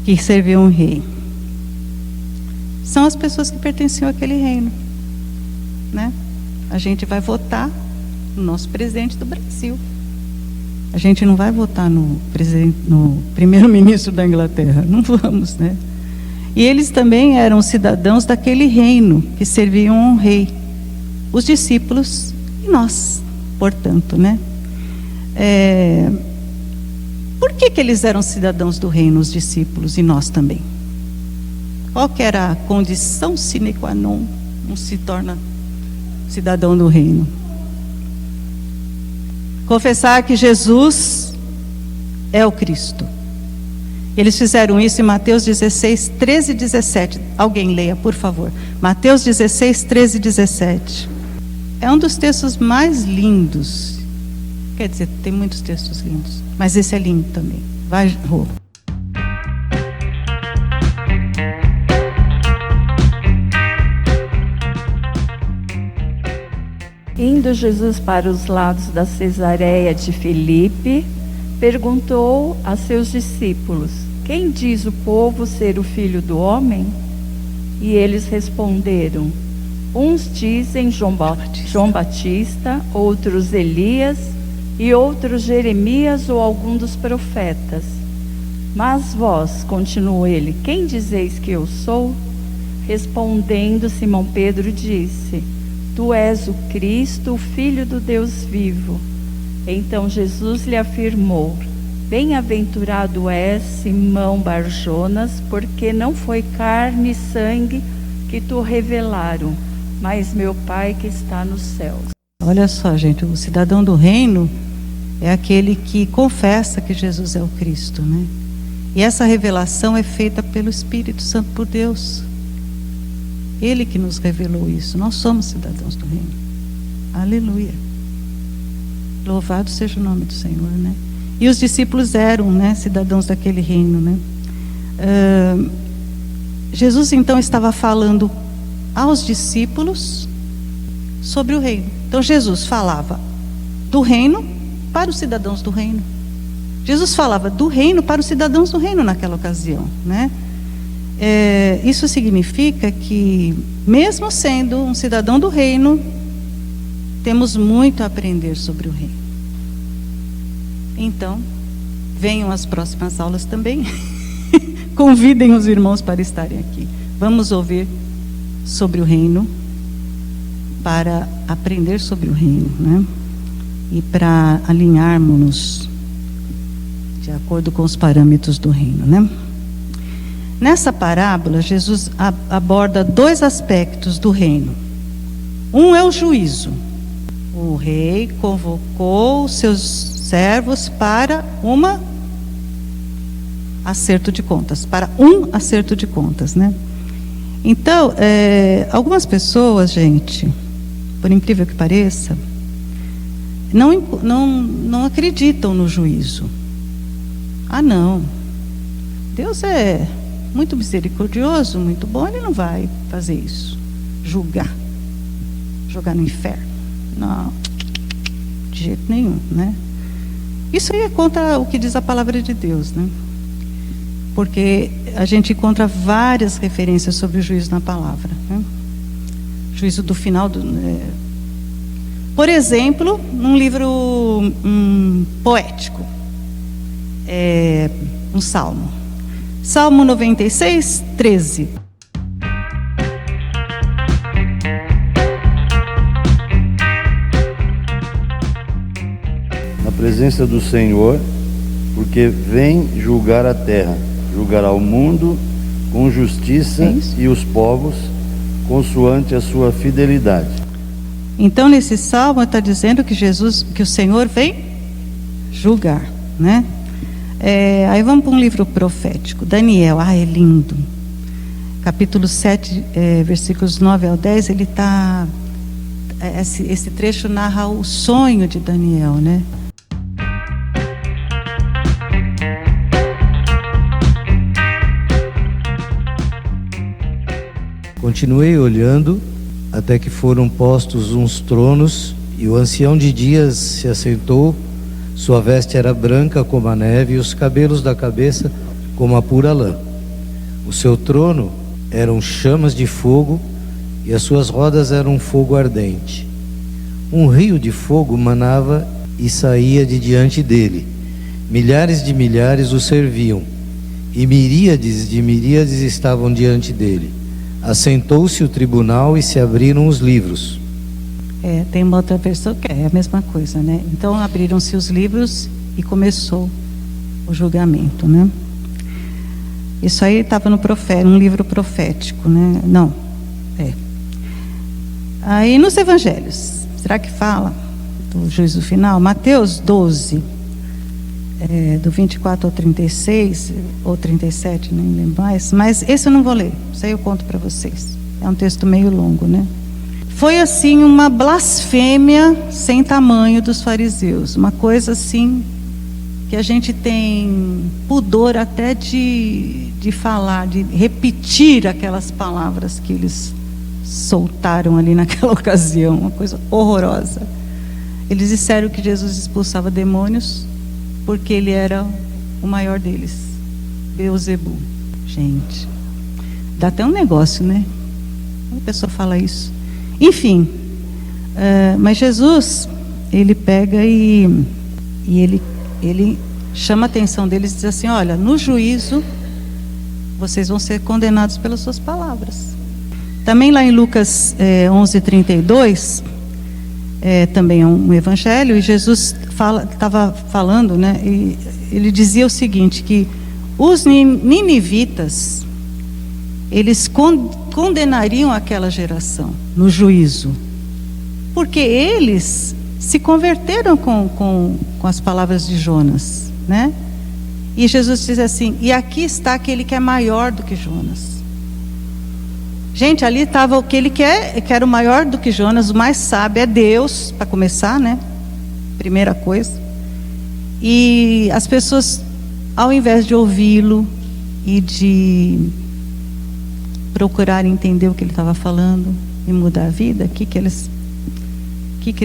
Speaker 1: Que serviam o rei? São as pessoas que pertenciam àquele reino, né? A gente vai votar no nosso presidente do Brasil. A gente não vai votar no primeiro-ministro da Inglaterra. Não vamos, né? E eles também eram cidadãos daquele reino que serviam um rei. Os discípulos e nós, portanto, né? Por que eles eram cidadãos do reino, os discípulos, e nós também? Qual que era a condição sine qua non? Não se torna cidadão do reino. Confessar que Jesus é o Cristo. Eles fizeram isso em Mateus 16, 13 e 17. Alguém leia, por favor. Mateus 16, 13 e 17. É um dos textos mais lindos. Quer dizer, tem muitos textos lindos, mas esse é lindo também. Vai, Rô.
Speaker 2: Indo Jesus para os lados da Cesareia de Filipe, perguntou a seus discípulos: quem diz o povo ser o Filho do Homem? E eles responderam: uns dizem João Batista, outros Elias, e outros Jeremias ou algum dos profetas. Mas vós, continuou ele, quem dizeis que eu sou? Respondendo, Simão Pedro disse: tu és o Cristo, o Filho do Deus vivo. Então Jesus lhe afirmou: bem-aventurado és, Simão Barjonas, porque não foi carne e sangue que tu revelaram, mas meu Pai que está nos céus.
Speaker 1: Olha só, gente, o cidadão do reino é aquele que confessa que Jesus é o Cristo, né? E essa revelação é feita pelo Espírito Santo, por Deus. Ele que nos revelou isso. Nós somos cidadãos do reino. Aleluia. Louvado seja o nome do Senhor, né? E os discípulos eram, né, cidadãos daquele reino, né? Jesus então estava falando aos discípulos sobre o reino. Então Jesus falava do reino para os cidadãos do reino. Jesus falava do reino para os cidadãos do reino naquela ocasião, né? Isso significa que, mesmo sendo um cidadão do reino, temos muito a aprender sobre o reino. Então, venham as próximas aulas também. Convidem os irmãos para estarem aqui. Vamos ouvir sobre o reino, para aprender sobre o reino, né? E para alinharmos-nos de acordo com os parâmetros do reino, né? Nessa parábola, Jesus aborda dois aspectos do reino. Um é o juízo. O rei convocou os seus servos para um acerto de contas, né? Então, algumas pessoas, gente, por incrível que pareça, não acreditam no juízo. Ah, não. Deus é muito misericordioso, muito bom, Ele não vai fazer isso. Jogar no inferno. Não, de jeito nenhum, né? Isso aí é contra o que diz a palavra de Deus, né? Porque a gente encontra várias referências sobre o juízo na palavra, né? Juízo do final por exemplo, num livro poético, um salmo. Salmo 96, 13.
Speaker 6: Na presença do Senhor, porque vem julgar a terra, julgará o mundo com justiça e os povos consoante a sua fidelidade.
Speaker 1: Então, nesse salmo está dizendo que que o Senhor vem julgar, né? Aí vamos para um livro profético, Daniel. É lindo. Capítulo 7, versículos 9 ao 10, ele está... Esse trecho narra o sonho de Daniel, né?
Speaker 4: Continuei olhando até que foram postos uns tronos, e o ancião de dias se assentou. Sua veste era branca como a neve, e os cabelos da cabeça como a pura lã. O seu trono eram chamas de fogo, e as suas rodas eram fogo ardente. Um rio de fogo manava e saía de diante dele. Milhares de milhares o serviam, e miríades de miríades estavam diante dele. Assentou-se o tribunal e se abriram os livros.
Speaker 1: Tem uma outra versão que é a mesma coisa, né? Então abriram-se os livros e começou o julgamento, né? Isso aí estava num livro profético, né? Não, Aí nos evangelhos, será que fala do juízo final? Mateus 12, do 24 ao 36, ou 37, nem lembro mais, mas esse eu não vou ler, isso aí eu conto para vocês. É um texto meio longo, né? Foi assim uma blasfêmia sem tamanho dos fariseus, uma coisa assim que a gente tem pudor até de falar, de repetir aquelas palavras que eles soltaram ali naquela ocasião, uma coisa horrorosa. Eles disseram que Jesus expulsava demônios porque ele era o maior deles, Beelzebu. Gente, dá até um negócio, né? Uma pessoa fala isso. Enfim, mas Jesus, ele pega e ele chama a atenção deles e diz assim: olha, no juízo vocês vão ser condenados pelas suas palavras. Também lá em Lucas 11:32, também é um evangelho, e Jesus estava falando, né? E ele dizia o seguinte, que os ninivitas, eles condenariam aquela geração no juízo, porque eles se converteram com as palavras de Jonas, né? E Jesus diz assim: e aqui está aquele que é maior do que Jonas. Gente, ali estava aquele que era o maior do que Jonas, o mais sábio, é Deus, para começar, né? Primeira coisa. E as pessoas, ao invés de ouvi-lo e de procurar entender o que ele estava falando e mudar a vida, o que eles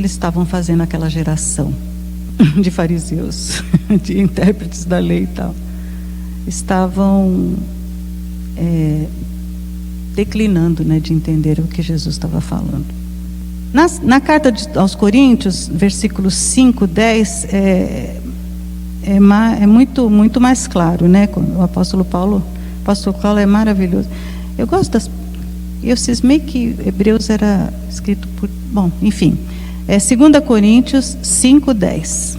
Speaker 1: estavam fazendo naquela geração de fariseus, de intérpretes da lei e tal? Estavam declinando, né, de entender o que Jesus estava falando. Na carta aos Coríntios, versículos 5, 10, é muito mais claro, né? O apóstolo Paulo é maravilhoso. Eu gosto eu cismei que Hebreus era escrito por... Bom, enfim. 2 Coríntios 5, 10.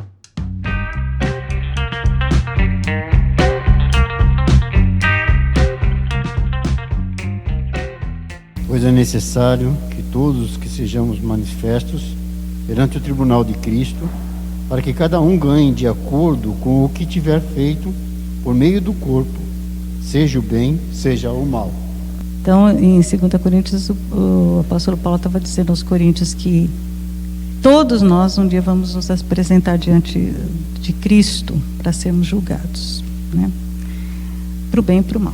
Speaker 7: pois é necessário que todos que sejamos manifestos perante o tribunal de Cristo, para que cada um ganhe de acordo com o que tiver feito por meio do corpo, seja o bem, seja o mal.
Speaker 1: Então, em 2 Coríntios, o apóstolo Paulo estava dizendo aos coríntios que todos nós um dia vamos nos apresentar diante de Cristo para sermos julgados, né? Para o bem e para o mal.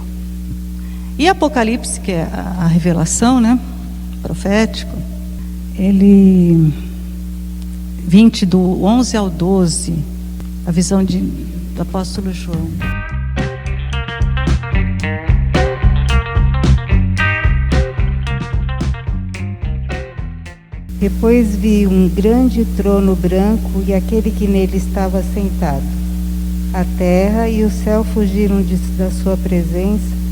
Speaker 1: E Apocalipse, que é a revelação, né, profético, ele 20 do 11 ao 12, a visão do apóstolo João.
Speaker 8: Depois vi um grande trono branco e aquele que nele estava sentado. A terra e o céu fugiram da sua presença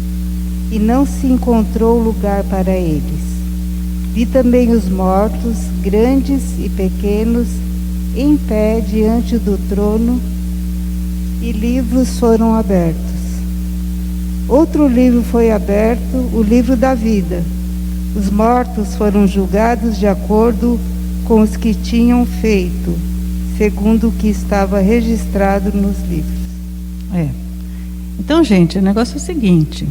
Speaker 8: e não se encontrou lugar para eles. Vi também os mortos, grandes e pequenos, em pé diante do trono, e livros foram abertos. Outro livro foi aberto, o livro da vida. Os mortos foram julgados de acordo com os que tinham feito, segundo o que estava registrado nos livros.
Speaker 1: Então, gente, o negócio é o seguinte: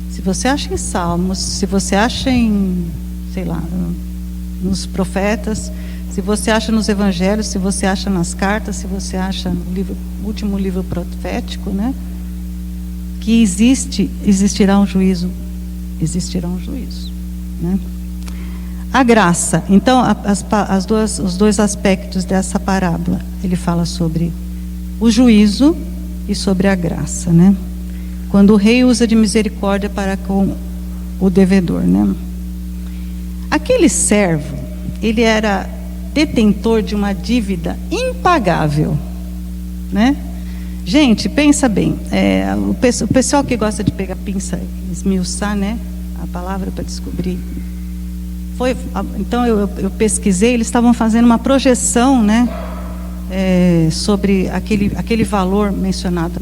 Speaker 1: se você acha em Salmos, se você acha em, sei lá, nos profetas, se você acha nos evangelhos, se você acha nas cartas, se você acha no último livro profético, né, que existirá um juízo, né? A graça, então, os dois aspectos dessa parábola, ele fala sobre o juízo e sobre a graça, né? Quando o rei usa de misericórdia para com o devedor, né? Aquele servo, ele era detentor de uma dívida impagável, né? Gente, pensa bem, o pessoal que gosta de pegar pinça, esmiuçar, né, a palavra para descobrir, então eu pesquisei, eles estavam fazendo uma projeção, né, sobre aquele valor mencionado,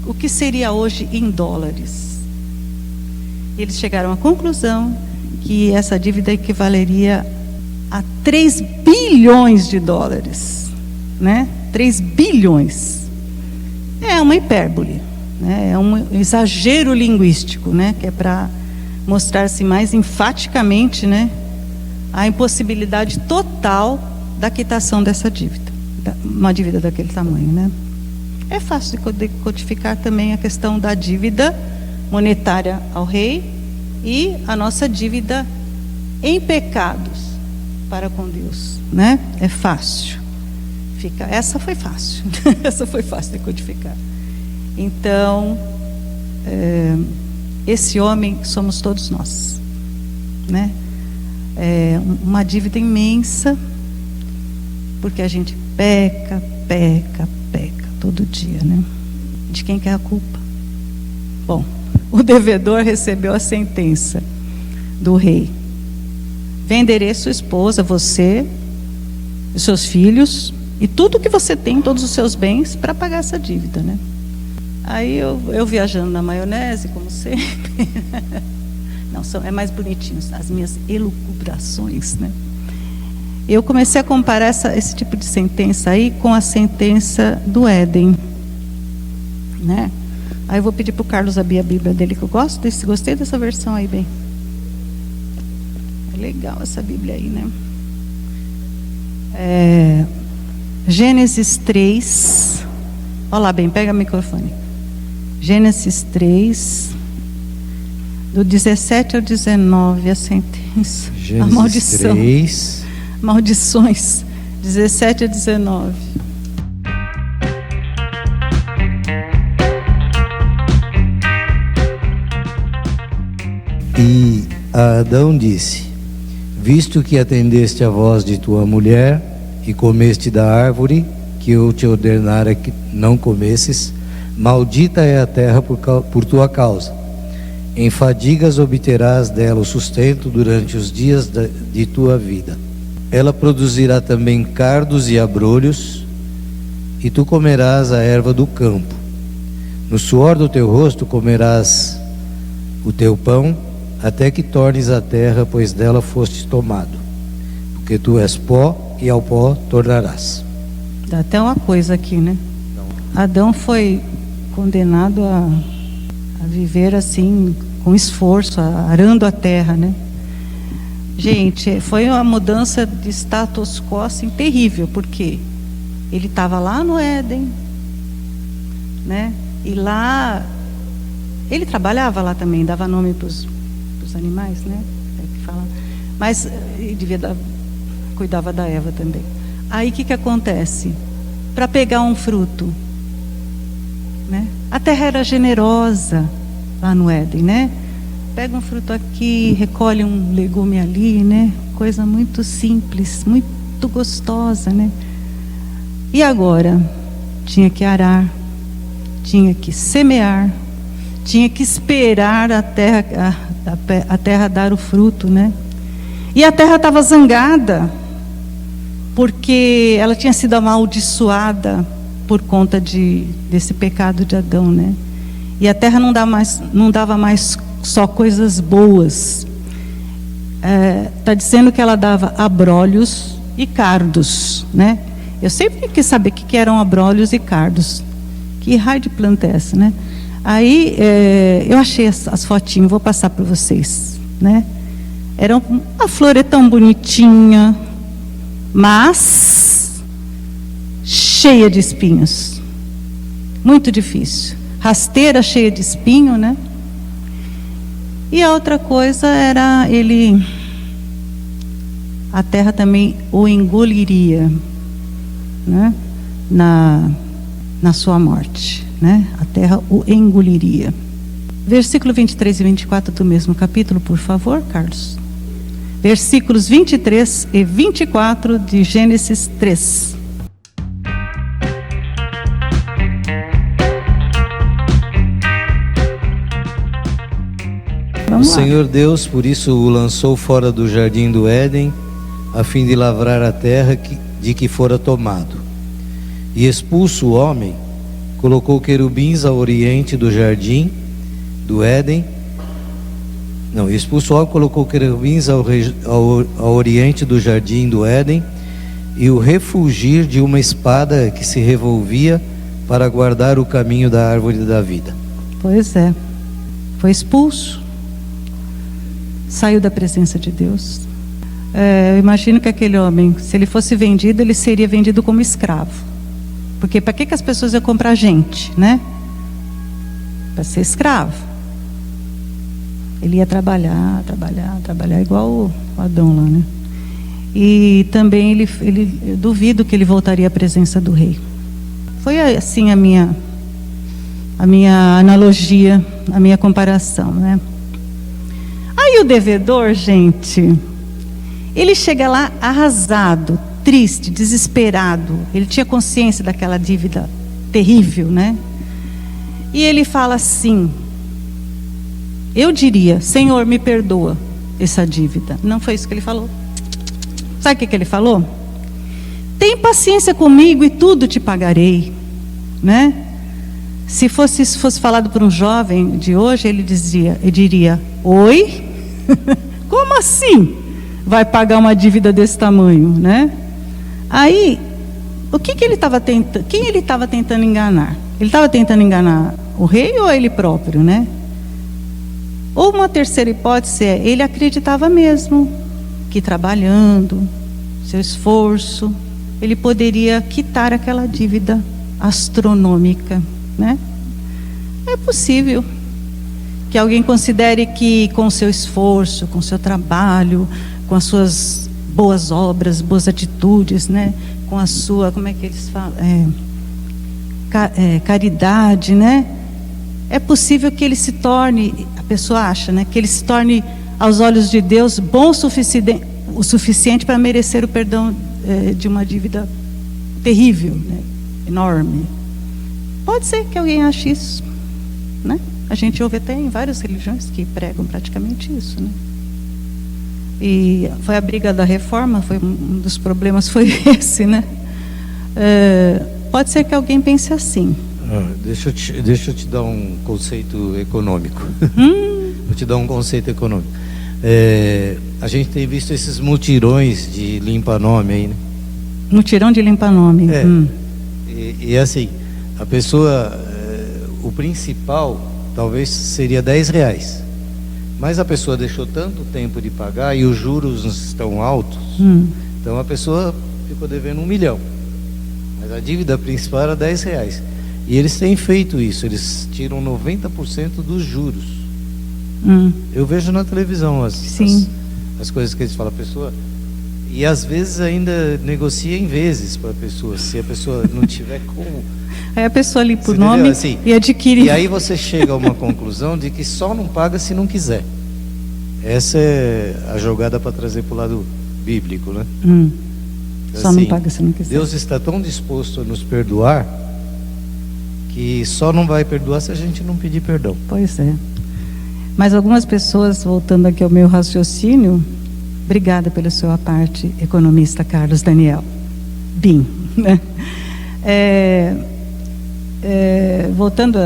Speaker 1: o que seria hoje em dólares. Eles chegaram à conclusão que essa dívida equivaleria a 3 bilhões de dólares, né? 3 bilhões. É uma hipérbole, né? É um exagero linguístico, né? Que é para mostrar-se mais enfaticamente, né, a impossibilidade total da quitação dessa dívida, uma dívida daquele tamanho, né? É fácil de codificar também a questão da dívida monetária ao rei e a nossa dívida em pecados para com Deus, né? É fácil. Essa foi fácil. Essa foi fácil de codificar. Então, esse homem somos todos nós, né? É uma dívida imensa, porque a gente peca todo dia, né? De quem que é a culpa? Bom, o devedor recebeu a sentença do rei: venderei sua esposa, você, os seus filhos e tudo que você tem, todos os seus bens, para pagar essa dívida, né? Aí eu viajando na maionese, como sempre. Não, é mais bonitinho, as minhas elucubrações, né? Eu comecei a comparar esse tipo de sentença aí com a sentença do Éden, né? Aí eu vou pedir para o Carlos abrir a Bíblia dele, que eu gostei dessa versão aí, bem. É legal essa Bíblia aí, né? Gênesis 3. Olha lá, bem, pega o microfone. Gênesis 3, do 17 ao 19, a sentença.
Speaker 4: Gênesis
Speaker 1: a maldição.
Speaker 4: 3.
Speaker 1: Maldições, 17 a 19.
Speaker 4: E Adão disse: visto que atendeste a voz de tua mulher e comeste da árvore que eu te ordenara que não comesses, maldita é a terra por tua causa. Em fadigas obterás dela o sustento durante os dias de tua vida. Ela produzirá também cardos e abrolhos, e tu comerás a erva do campo. No suor do teu rosto comerás o teu pão, até que tornes a terra, pois dela fostes tomado. Porque tu és pó, e ao pó tornarás.
Speaker 1: Dá até uma coisa aqui, né? Adão foi condenado a viver assim, com esforço, arando a terra, né? Gente, foi uma mudança de status quo assim, terrível, porque ele estava lá no Éden, né? E lá, ele trabalhava lá também, dava nome para os animais, né? É que fala. Mas ele cuidava da Eva também. Aí o que acontece? Para pegar um fruto, né? A terra era generosa lá no Éden, né? Pega um fruto aqui, recolhe um legume ali, né? Coisa muito simples, muito gostosa, né? E agora? Tinha que arar, tinha que semear, tinha que esperar a terra dar o fruto, né? E a terra estava zangada, porque ela tinha sido amaldiçoada por conta desse pecado de Adão, né? E a terra não dava mais só coisas boas. Está dizendo que ela dava abrolhos e cardos, né? Eu sempre quis saber o que eram abrolhos e cardos. Que raio de planta é essa, né? Aí eu achei as fotinhas, vou passar para vocês, né? A flor é tão bonitinha, mas cheia de espinhos. Muito difícil. Rasteira cheia de espinho, né? E a outra coisa era a terra também o engoliria, né? Na sua morte, né? A terra o engoliria. Versículo 23 e 24 do mesmo capítulo, por favor, Carlos. Versículos 23 e 24 de Gênesis 3.
Speaker 4: O Senhor Deus, por isso, o lançou fora do jardim do Éden, a fim de lavrar a terra de que fora tomado. E expulso o homem, colocou querubins ao oriente do jardim do Éden. Expulso o homem, colocou querubins ao oriente do jardim do Éden, e o refulgir de uma espada que se revolvia para guardar o caminho da árvore da vida.
Speaker 1: Pois é, foi expulso. Saiu da presença de Deus. Eu imagino que aquele homem, se ele fosse vendido, ele seria vendido como escravo. Porque para que as pessoas iam comprar gente, né? Para ser escravo. Ele ia trabalhar igual o Adão lá, né? E também eu duvido que ele voltaria à presença do rei. Foi assim a minha analogia, a minha comparação, né? Aí o devedor, gente, ele chega lá arrasado, triste, desesperado. Ele tinha consciência daquela dívida terrível, né? E ele fala assim: eu diria, Senhor, me perdoa essa dívida. Não foi isso que ele falou. Sabe o que ele falou? Tem paciência comigo e tudo te pagarei, né? Se isso fosse falado por um jovem de hoje, ele diria: oi? Como assim vai pagar uma dívida desse tamanho, né? Aí, quem ele estava tentando enganar? Ele estava tentando enganar o rei ou ele próprio, né? Ou uma terceira hipótese ele acreditava mesmo que trabalhando, seu esforço, ele poderia quitar aquela dívida astronômica, né? É possível que alguém considere que com o seu esforço, com o seu trabalho, com as suas boas obras, boas atitudes, né? Com a sua, como é que eles falam? Caridade, né? É possível que ele se torne, a pessoa acha, né? Que ele se torne, aos olhos de Deus, bom o suficiente para merecer o perdão de uma dívida terrível, né? Enorme. Pode ser que alguém ache isso, né? A gente ouve até em várias religiões que pregam praticamente isso, né? E foi a briga da reforma, um dos problemas foi esse, né? Pode ser que alguém pense assim.
Speaker 4: Deixa eu te dar um conceito econômico. Vou te dar um conceito econômico. A gente tem visto esses mutirões de limpa-nome aí, né?
Speaker 1: Mutirão de limpa-nome.
Speaker 4: E assim, a pessoa, o principal talvez seria R$10, mas a pessoa deixou tanto tempo de pagar e os juros estão altos, então a pessoa ficou devendo R$1 milhão, mas a dívida principal era R$10. E eles têm feito isso, eles tiram 90% dos juros. Eu vejo na televisão as coisas que eles falam, a pessoa, e às vezes ainda negocia em vezes para a pessoa, se a pessoa não tiver como.
Speaker 1: Aí a pessoa limpa o nome assim, e adquire.
Speaker 4: E aí você chega a uma conclusão de que só não paga se não quiser. Essa é a jogada para trazer para o lado bíblico, né?
Speaker 1: Só assim, não paga se não quiser.
Speaker 4: Deus está tão disposto a nos perdoar que só não vai perdoar se a gente não pedir perdão.
Speaker 1: Pois é. Mas algumas pessoas, voltando aqui ao meu raciocínio, obrigada pela sua parte, economista Carlos Daniel. BIM, né? Voltando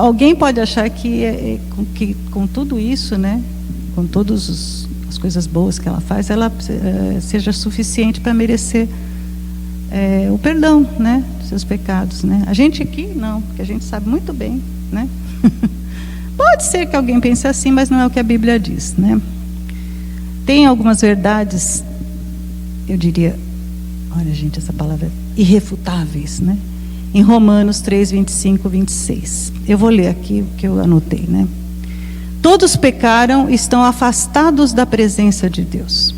Speaker 1: alguém pode achar que com tudo isso, né, com todas as coisas boas que ela faz, ela seja suficiente para merecer o perdão, né, dos seus pecados, né? A gente aqui não, porque a gente sabe muito bem, né? Pode ser que alguém pense assim, mas não é o que a Bíblia diz, né? Tem algumas verdades, eu diria, olha gente, essa palavra, irrefutáveis, né? Em Romanos 3, 25, 26. Eu vou ler aqui o que eu anotei, né? Todos pecaram e estão afastados da presença de Deus.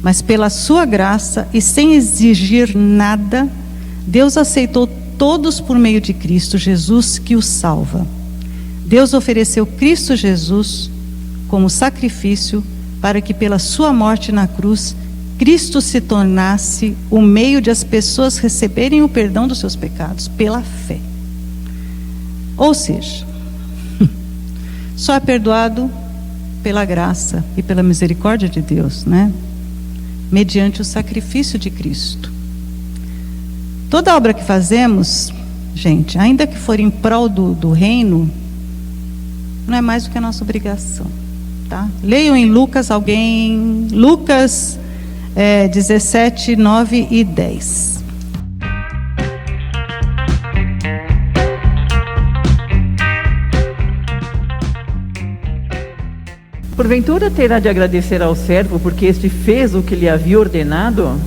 Speaker 1: Mas pela sua graça e sem exigir nada, Deus aceitou todos por meio de Cristo Jesus, que os salva. Deus ofereceu Cristo Jesus como sacrifício para que pela sua morte na cruz Cristo se tornasse o meio de as pessoas receberem o perdão dos seus pecados pela fé. Ou seja, só é perdoado pela graça e pela misericórdia de Deus, né? Mediante o sacrifício de Cristo. Toda obra que fazemos, gente, ainda que for em prol do reino, não é mais do que a nossa obrigação, tá? Leiam em Lucas 17, 9 e 10.
Speaker 9: Porventura terá de agradecer ao servo, porque este fez o que lhe havia ordenado?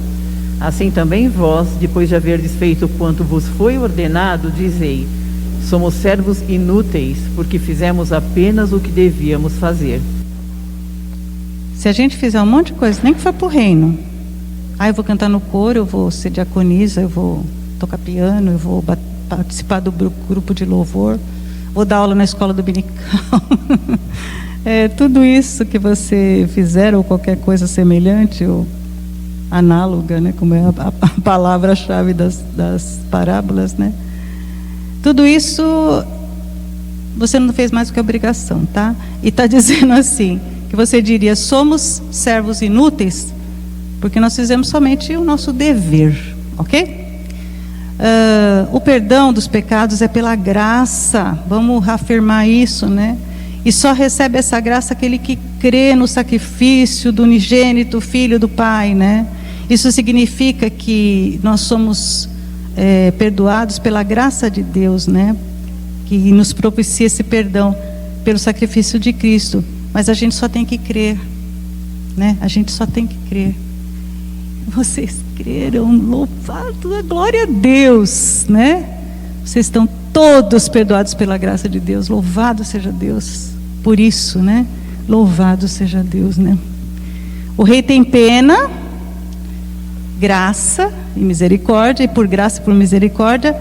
Speaker 9: Assim também vós, depois de haverdes feito quanto vos foi ordenado, dizei: somos servos inúteis, porque fizemos apenas o que devíamos fazer.
Speaker 1: Se a gente fizer um monte de coisa, nem que for para o reino, eu vou cantar no coro, eu vou ser diaconisa, eu vou tocar piano, eu vou participar do grupo de louvor, vou dar aula na escola dominical. Tudo isso que você fizer, ou qualquer coisa semelhante, ou análoga, né, como é a palavra-chave das parábolas, né? Tudo isso você não fez mais do que obrigação, tá? E está dizendo assim, que você diria: somos servos inúteis, porque nós fizemos somente o nosso dever, ok? O perdão dos pecados é pela graça, vamos reafirmar isso, né? E só recebe essa graça aquele que crê no sacrifício do unigênito Filho do Pai, né? Isso significa que nós somos perdoados pela graça de Deus, né? Que nos propicia esse perdão pelo sacrifício de Cristo. Mas a gente só tem que crer, né? A gente só tem que crer. Vocês creram, louvado, a glória a Deus, né? Vocês estão todos perdoados pela graça de Deus. Louvado seja Deus por isso, né? Louvado seja Deus, né? O rei tem pena, graça e misericórdia, e por graça e por misericórdia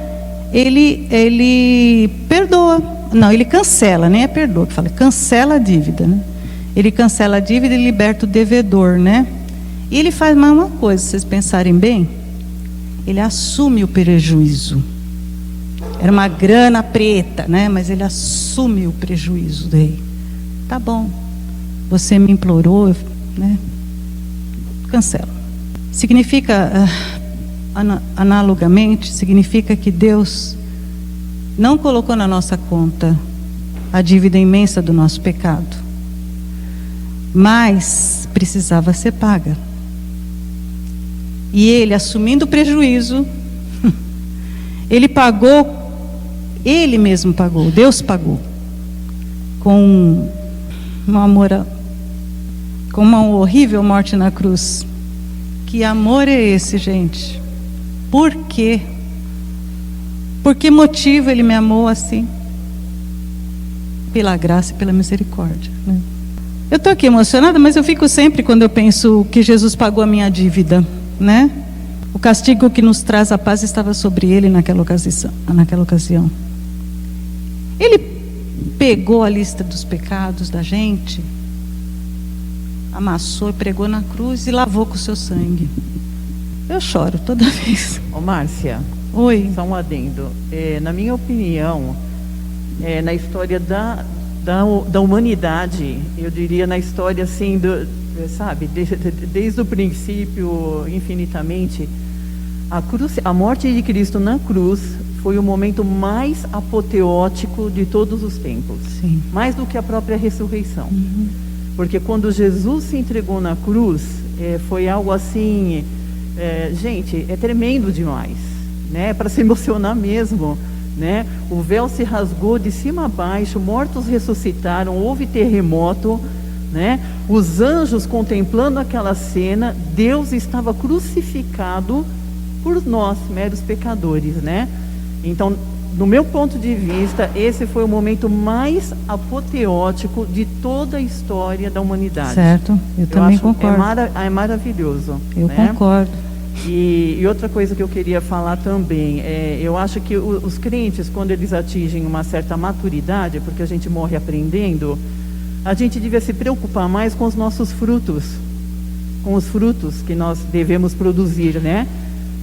Speaker 1: ele perdoa. Não, ele cancela, nem é perdoa que fala, cancela a dívida, né? Ele cancela a dívida e liberta o devedor, né? E ele faz mais uma coisa, se vocês pensarem bem, ele assume o prejuízo. Era uma grana preta, né? Mas ele assume o prejuízo do rei. Tá bom, você me implorou, né? Cancela. Significa, analogamente, significa que Deus não colocou na nossa conta a dívida imensa do nosso pecado, mas precisava ser paga. E ele, assumindo o prejuízo, ele pagou, ele mesmo pagou, Deus pagou, com uma horrível morte na cruz. Que amor é esse, gente? Por quê? Por que motivo ele me amou assim? Pela graça e pela misericórdia, né? Eu estou aqui emocionada, mas eu fico sempre quando eu penso que Jesus pagou a minha dívida, né? O castigo que nos traz a paz estava sobre ele naquela ocasião. Ele pegou a lista dos pecados da gente, amassou e pregou na cruz e lavou com o seu sangue. Eu choro toda vez.
Speaker 9: Ô Márcia,
Speaker 1: oi.
Speaker 9: Só um adendo. Na minha opinião, na história da humanidade, eu diria na história assim, sabe, desde o princípio infinitamente, a morte de Cristo na cruz foi o momento mais apoteótico de todos os tempos.
Speaker 1: Sim.
Speaker 9: Mais do que a própria ressurreição. Porque quando Jesus se entregou na cruz, foi algo assim, gente, é tremendo demais, né? Para se emocionar mesmo, né? O véu se rasgou de cima a baixo, mortos ressuscitaram, houve terremoto, né? Os anjos contemplando aquela cena, Deus estava crucificado por nós, meros pecadores, né? Então, no meu ponto de vista, esse foi o momento mais apoteótico de toda a história da humanidade.
Speaker 1: Certo, eu também concordo.
Speaker 9: É maravilhoso.
Speaker 1: Eu
Speaker 9: né?
Speaker 1: concordo.
Speaker 9: E outra coisa que eu queria falar também, eu acho que os crentes, quando eles atingem uma certa maturidade, porque a gente morre aprendendo, a gente devia se preocupar mais com os nossos frutos, com os frutos que nós devemos produzir, né?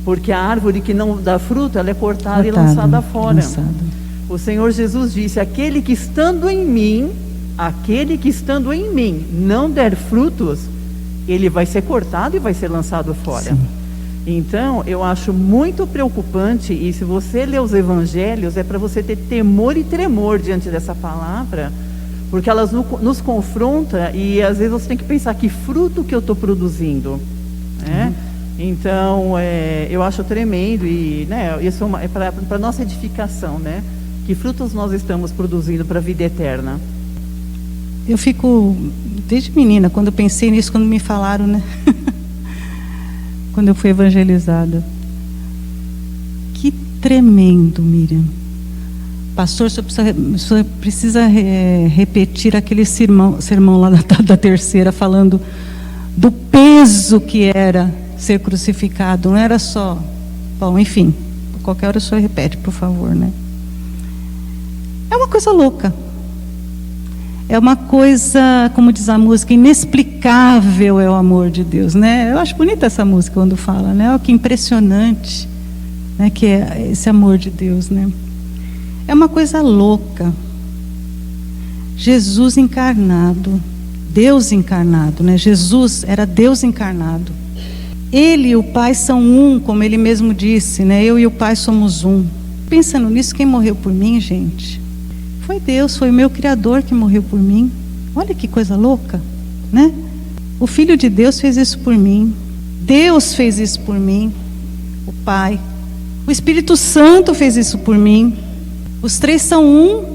Speaker 9: Porque a árvore que não dá fruto, ela é cortada e lançada fora. O Senhor Jesus disse: aquele que estando em mim não der frutos, ele vai ser cortado e vai ser lançado fora.
Speaker 1: Sim.
Speaker 9: Então, eu acho muito preocupante, e se você ler os evangelhos, é para você ter temor e tremor diante dessa palavra, porque elas nos confrontam e às vezes você tem que pensar: que fruto que eu estou produzindo, né? Então, eu acho tremendo, e né, isso é para nossa edificação, né? Que frutos nós estamos produzindo para a vida eterna?
Speaker 1: Eu fico, desde menina, quando eu pensei nisso, quando me falaram, né? Quando eu fui evangelizada. Que tremendo, Miriam. Pastor, o senhor precisa repetir aquele sermão lá da terceira, falando do peso que era ser crucificado. Não era só... Bom, enfim, qualquer hora o senhor repete, por favor, né? É uma coisa louca. É uma coisa, como diz a música, inexplicável é o amor de Deus, né? Eu acho bonita essa música quando fala, né? Olha que impressionante, né? Que é esse amor de Deus, né? É uma coisa louca. Jesus encarnado, Deus encarnado, né? Jesus era Deus encarnado. Ele e o Pai são um, como ele mesmo disse, né? Eu e o Pai somos um. Pensando nisso, quem morreu por mim, gente? Foi Deus, foi o meu Criador que morreu por mim. Olha que coisa louca, né? O Filho de Deus fez isso por mim. Deus fez isso por mim. O Pai. O Espírito Santo fez isso por mim. Os três são um.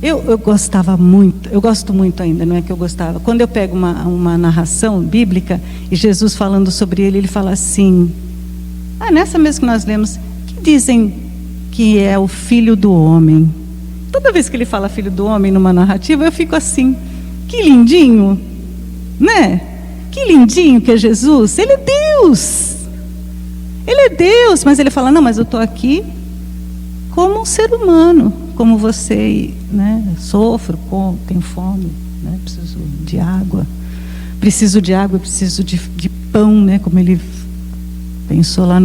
Speaker 1: Eu gostava muito, eu gosto muito ainda, não é que eu gostava. Quando eu pego uma narração bíblica e Jesus falando sobre ele, ele fala assim, nessa mesmo que nós lemos, que dizem que é o Filho do Homem. Toda vez que ele fala Filho do Homem numa narrativa, eu fico assim, que lindinho, né? Que lindinho que é Jesus. Ele é Deus. Ele é Deus, mas ele fala, não, mas eu estou aqui como um ser humano, como você, né? Sofro, tenho fome, né? Preciso de água, preciso de pão, né? Como ele pensou lá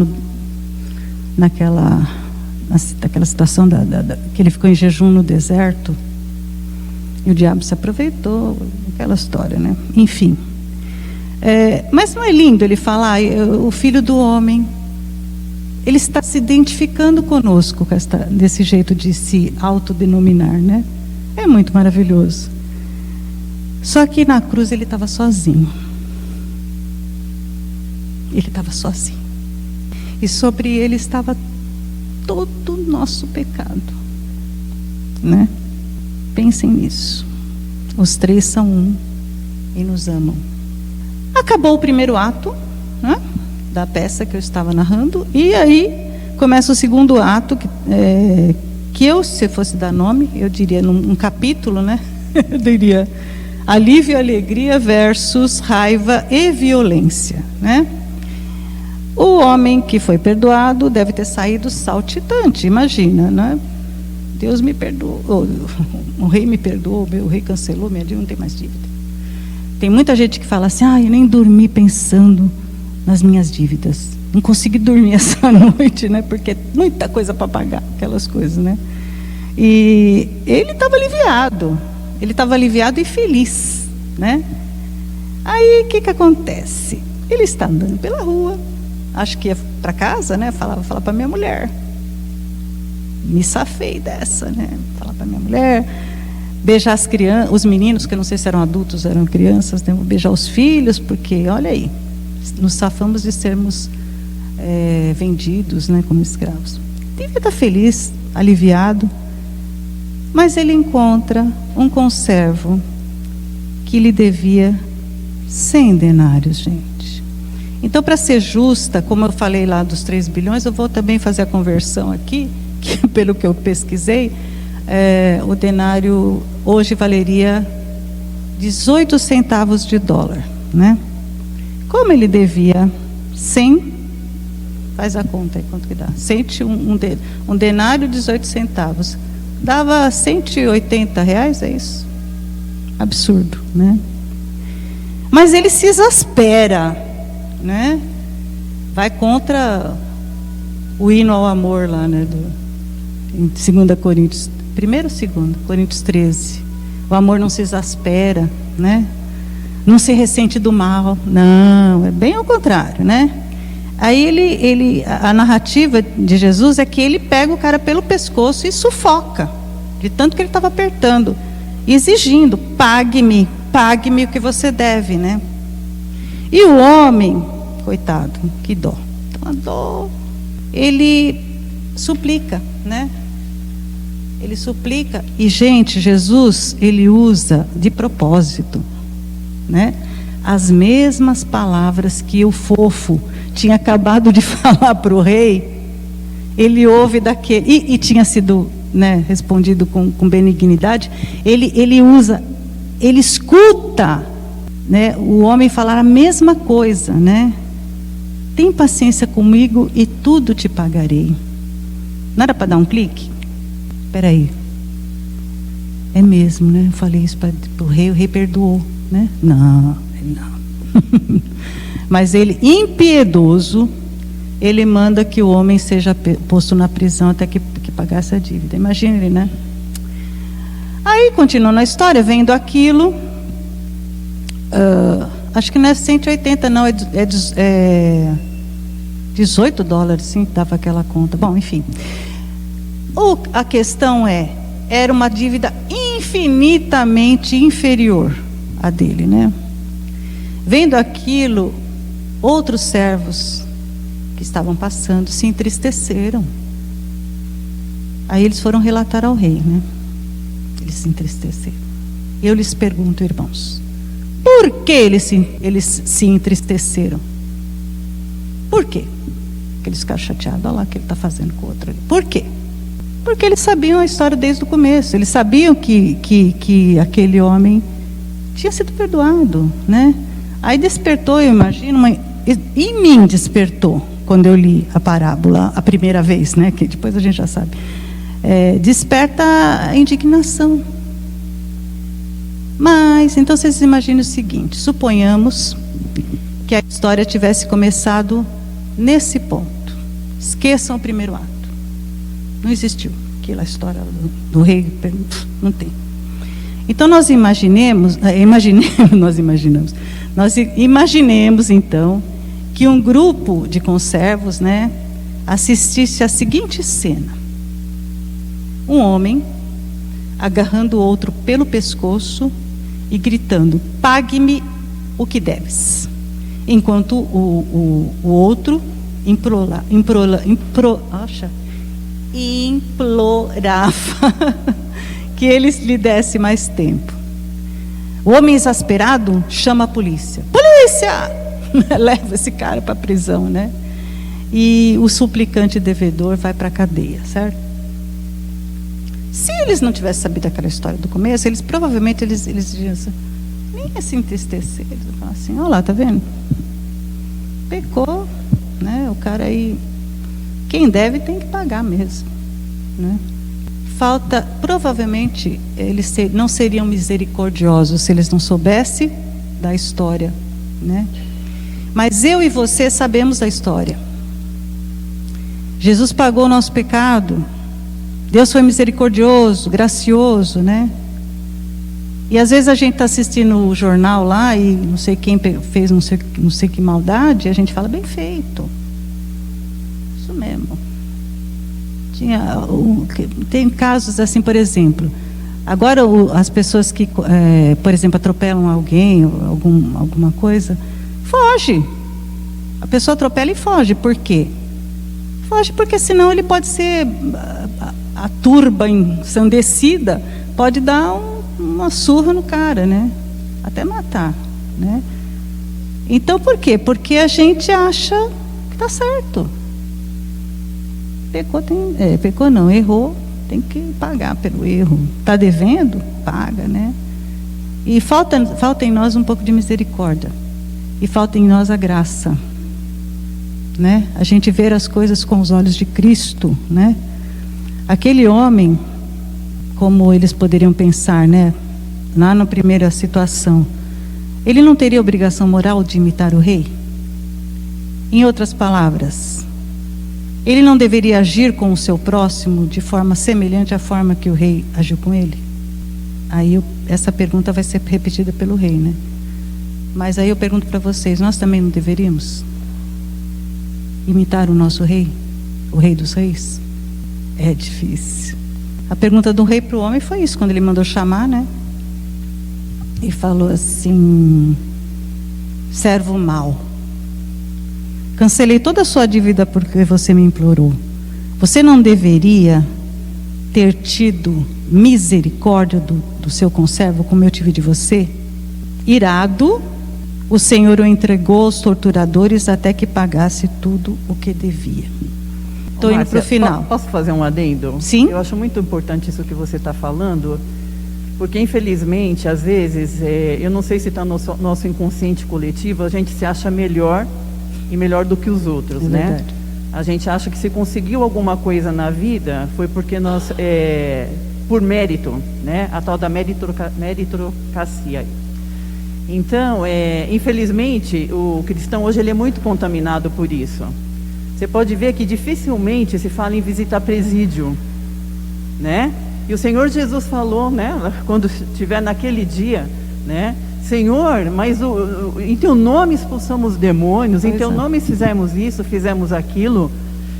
Speaker 1: naquela situação que ele ficou em jejum no deserto e o diabo se aproveitou, aquela história, né? Enfim, mas não é lindo ele falar o Filho do Homem? Ele está se identificando conosco desse jeito de se autodenominar, né? É muito maravilhoso. Só que na cruz ele estava sozinho. Ele estava sozinho. E sobre ele estava todo o nosso pecado, né? Pensem nisso. Os três são um e nos amam. Acabou o primeiro ato, né, da peça que eu estava narrando, e aí começa o segundo ato, que eu, se fosse dar nome, eu diria num capítulo, né? Eu diria alívio e alegria versus raiva e violência, né? O homem que foi perdoado deve ter saído saltitante, imagina, né? Deus me perdoou, o rei me perdoou, o rei cancelou minha dívida, não tem mais dívida. Tem muita gente que fala assim, eu nem dormi pensando nas minhas dívidas, não consegui dormir essa noite, né? Porque é muita coisa para pagar, aquelas coisas, né? E ele estava aliviado e feliz, né? Aí o que acontece? Ele está andando pela rua, acho que ia para casa, né? Falar para minha mulher. Me safei dessa, né? Falar para minha mulher, beijar as crianças, os meninos, que eu não sei se eram adultos, eram crianças, né? Beijar os filhos, porque, olha aí, nos safamos de sermos vendidos, né? Como escravos. Devia estar feliz, aliviado, mas ele encontra um conservo que lhe devia 100 denários, gente. Então, para ser justa, como eu falei lá dos 3 bilhões, eu vou também fazer a conversão aqui, que, pelo que eu pesquisei, o denário hoje valeria 18 centavos de dólar, né? Como ele devia 100, faz a conta aí, quanto que dá? Um denário, 18 centavos. Dava 180 reais, é isso? Absurdo, né? Mas ele se exaspera, né? Vai contra o hino ao amor lá, né? Em 2 Coríntios, 1º ou 2 Coríntios 13. O amor não se exaspera, né? Não se ressente do mal. Não, é bem ao contrário, né? Aí a narrativa de Jesus é que ele pega o cara pelo pescoço e sufoca, de tanto que ele estava apertando, exigindo, pague-me o que você deve, né? E o homem, coitado, que dó. Então, a dó, ele suplica, né? Ele suplica. E, gente, Jesus, ele usa de propósito, né? As mesmas palavras que o fofo tinha acabado de falar para o rei, ele ouve daquele, e tinha sido, né, respondido com benignidade. Ele usa, ele escuta, né, o homem falar a mesma coisa, né? Tem paciência comigo e tudo te pagarei. Não era para dar um clique? Espera aí. É mesmo, né? Eu falei isso para o rei perdoou, né? Não. Mas ele, impiedoso, ele manda que o homem seja posto na prisão até que pagasse a dívida. Imagina ele, né? Aí, continuando a história, vendo aquilo, acho que não é 180, não, é 18 dólares, sim, dava aquela conta. Bom, enfim. A questão era uma dívida infinitamente inferior à dele, né? Vendo aquilo, outros servos que estavam passando se entristeceram. Aí eles foram relatar ao rei, né? Eles se entristeceram. Eu lhes pergunto, irmãos, por que eles se entristeceram? Por quê? Porque eles ficaram chateados. Olha lá o que ele está fazendo com o outro ali. Por quê? Porque eles sabiam a história desde o começo. Eles sabiam que aquele homem tinha sido perdoado, né? Aí despertou, eu imagino, em mim despertou, quando eu li a parábola a primeira vez, né? Que depois a gente já sabe. Desperta a indignação. Mas, então vocês imaginem o seguinte: suponhamos que a história tivesse começado nesse ponto. Esqueçam o primeiro ato. Não existiu aquela história do rei, não tem. Então nós imaginemos então que um grupo de conservos, né, assistisse à seguinte cena: um homem agarrando o outro pelo pescoço e gritando: pague-me o que deves. Enquanto o outro implorava que eles lhe desse mais tempo. O homem exasperado chama a polícia. Polícia! Leva esse cara para a prisão, né? E o suplicante devedor vai para a cadeia, certo? Se eles não tivessem sabido aquela história do começo, eles provavelmente eles diriam assim, nem ia se entristecer. Eles iam falar assim: olha lá, tá vendo? Pecou, né? O cara aí, quem deve tem que pagar mesmo, né? Provavelmente eles não seriam misericordiosos se eles não soubessem da história, né? Mas eu e você sabemos da história. Jesus pagou o nosso pecado. Deus foi misericordioso, gracioso, né? E às vezes a gente está assistindo o jornal lá e não sei quem fez não sei que maldade, e a gente fala: bem feito. Isso mesmo. Tem casos assim, por exemplo, agora as pessoas que, por exemplo, atropelam alguém, alguma coisa, foge. A pessoa atropela e foge. Por quê? Foge porque senão ele pode ser, a turba ensandecida pode dar uma surra no cara, né? Até matar, né? Então por quê? Porque a gente acha que está certo. Pecou não, errou, tem que pagar pelo erro. Está devendo? Paga, né? E falta em nós um pouco de misericórdia. E falta em nós a graça, né? A gente ver as coisas com os olhos de Cristo, né? Aquele homem, como eles poderiam pensar, né? Lá na primeira situação, ele não teria obrigação moral de imitar o rei? Em outras palavras, ele não deveria agir com o seu próximo de forma semelhante à forma que o rei agiu com ele? Aí essa pergunta vai ser repetida pelo rei, né? Mas aí eu pergunto para vocês: nós também não deveríamos imitar o nosso rei, o rei dos reis? É difícil. A pergunta do rei para o homem foi isso, quando ele mandou chamar, né? E falou assim: servo mau, cancelei toda a sua dívida porque você me implorou. Você não deveria ter tido misericórdia do seu conservo como eu tive de você? Irado, o Senhor o entregou aos torturadores até que pagasse tudo o que devia. Estou indo para o final.
Speaker 9: Posso fazer um adendo?
Speaker 1: Sim.
Speaker 9: Eu acho muito importante isso que você está falando, porque infelizmente, às vezes, eu não sei se está no nosso inconsciente coletivo, a gente se acha melhor e melhor do que os outros, né?
Speaker 1: Verdade.
Speaker 9: A gente acha que se conseguiu alguma coisa na vida foi porque nós, por mérito, né? A tal da meritocracia. Então, infelizmente, o cristão hoje ele é muito contaminado por isso. Você pode ver que dificilmente se fala em visitar presídio, né? E o Senhor Jesus falou, né? Quando estiver naquele dia, né? Senhor, mas em teu nome expulsamos demônios, em teu nome fizemos isso, fizemos aquilo.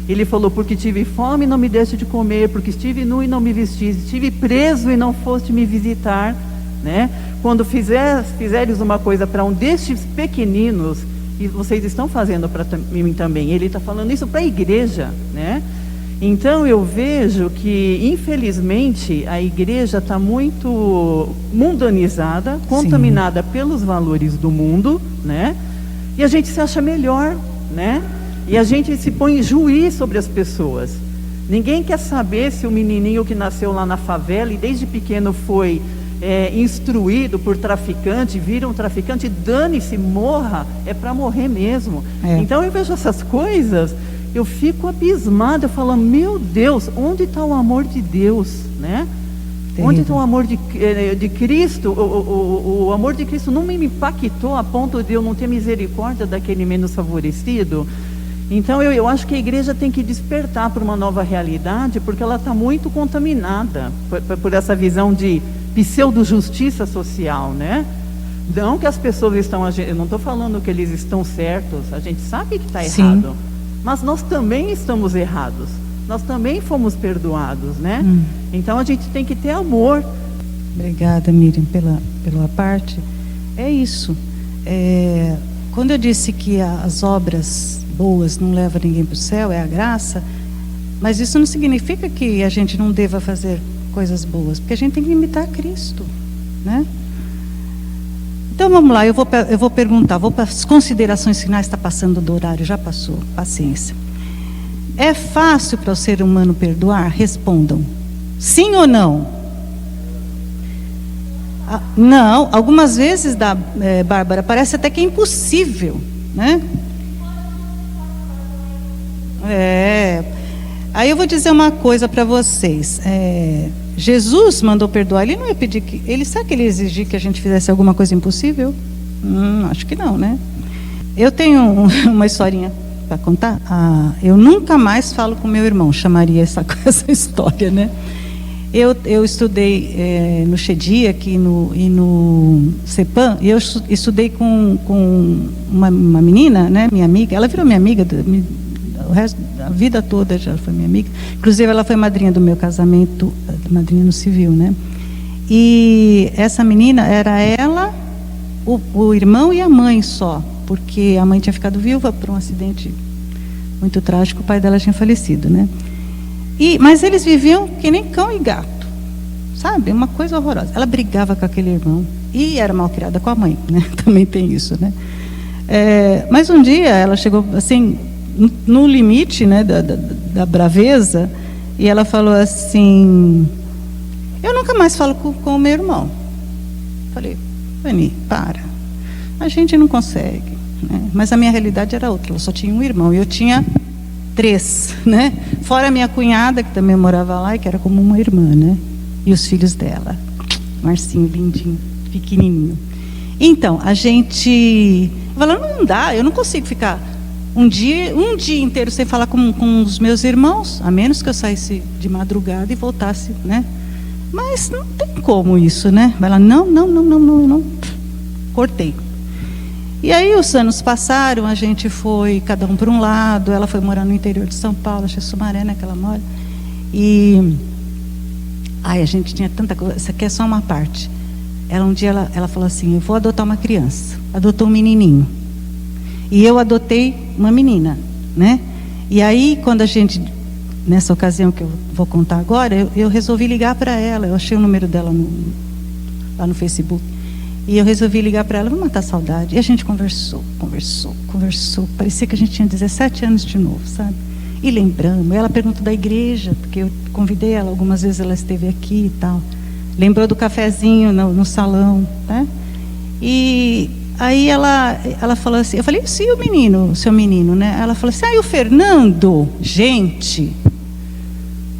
Speaker 9: Ele falou: porque tive fome e não me deste de comer, porque estive nu e não me vestiste, estive preso e não foste me visitar, né? Quando fizeres uma coisa para um destes pequeninos, e vocês estão fazendo para mim também. Ele está falando isso para a igreja, né? Então eu vejo que, infelizmente, a igreja está muito mundanizada, contaminada pelos valores do mundo, né? E a gente se acha melhor, né? E a gente se põe em juiz sobre as pessoas. Ninguém quer saber se o menininho que nasceu lá na favela e desde pequeno foi instruído por traficante, vira um traficante, dane-se, morra, é para morrer mesmo. Então eu vejo essas coisas, eu fico abismada, eu falo: meu Deus, onde está o amor de Deus, né? Terrível. Onde está o amor de Cristo? O amor de Cristo não me impactou a ponto de eu não ter misericórdia daquele menos favorecido. Então eu acho que a igreja tem que despertar para uma nova realidade, porque ela está muito contaminada por essa visão de pseudo-justiça social, né? Não que as pessoas estão agindo, eu não estou falando que eles estão certos, a gente sabe que está errado, mas nós também estamos errados. nós também fomos perdoados, né? Então a gente tem que ter amor.
Speaker 1: Obrigada, Miriam, pela parte. É isso. Quando eu disse que as obras boas não levam ninguém para o céu, é a graça, mas isso não significa que a gente não deva fazer coisas boas, porque a gente tem que imitar Cristo, né? Então vamos lá, eu vou perguntar, vou para as considerações finais. Está passando do horário, já passou, paciência. É fácil para o ser humano perdoar? Respondam, sim ou não? Não, algumas vezes, Bárbara, parece até que é impossível, né? Aí eu vou dizer uma coisa para vocês. Jesus mandou perdoar, ele não ia pedir será que ele exigia que a gente fizesse alguma coisa impossível? Acho que não, né? Eu tenho uma historinha para contar. Eu nunca mais falo com meu irmão, chamaria essa história, né? Eu estudei no Chedia aqui e no CEPAM, e eu estudei com uma menina, né, minha amiga. Ela virou minha amiga o resto da vida toda, já foi minha amiga. Inclusive ela foi madrinha do meu casamento, madrinha no civil, né? E essa menina era ela, o irmão e a mãe só, porque a mãe tinha ficado viúva por um acidente muito trágico, o pai dela tinha falecido, né? Mas eles viviam que nem cão e gato, sabe? Uma coisa horrorosa. Ela brigava com aquele irmão e era mal criada com a mãe, né? Também tem isso, né? Mas um dia ela chegou assim no limite, né, da braveza, e ela falou assim: eu nunca mais falo com o meu irmão. Falei: Vani, para, a gente não consegue, né? Mas a minha realidade era outra, ela só tinha um irmão e eu tinha 3, né? Fora a minha cunhada, que também morava lá e que era como uma irmã, né? E os filhos dela, Marcinho, lindinho, pequenininho. Então, a gente falou: não dá, eu não consigo ficar um dia inteiro sem falar com os meus irmãos, a menos que eu saísse de madrugada e voltasse, né? Mas não tem como isso, né? Ela: não, cortei. E aí os anos passaram, a gente foi cada um para um lado. Ela foi morar no interior de São Paulo, acho que é Sumaré, né, que ela mora. E a gente tinha tanta coisa. Isso aqui é só uma parte. Um dia ela falou assim: eu vou adotar uma criança. Adotou um menininho. E eu adotei uma menina, né? E aí, quando nessa ocasião que eu vou contar agora, eu resolvi ligar para ela. Eu achei o número dela lá no Facebook. E eu resolvi ligar para ela, vou matar a saudade. E a gente conversou. Parecia que a gente tinha 17 anos de novo, sabe? E lembramos. Ela perguntou da igreja, porque eu convidei ela, algumas vezes ela esteve aqui e tal. Lembrou do cafezinho no salão, né? E aí ela falou assim, eu falei: sim, o seu menino, né? Ela falou assim: o Fernando, gente.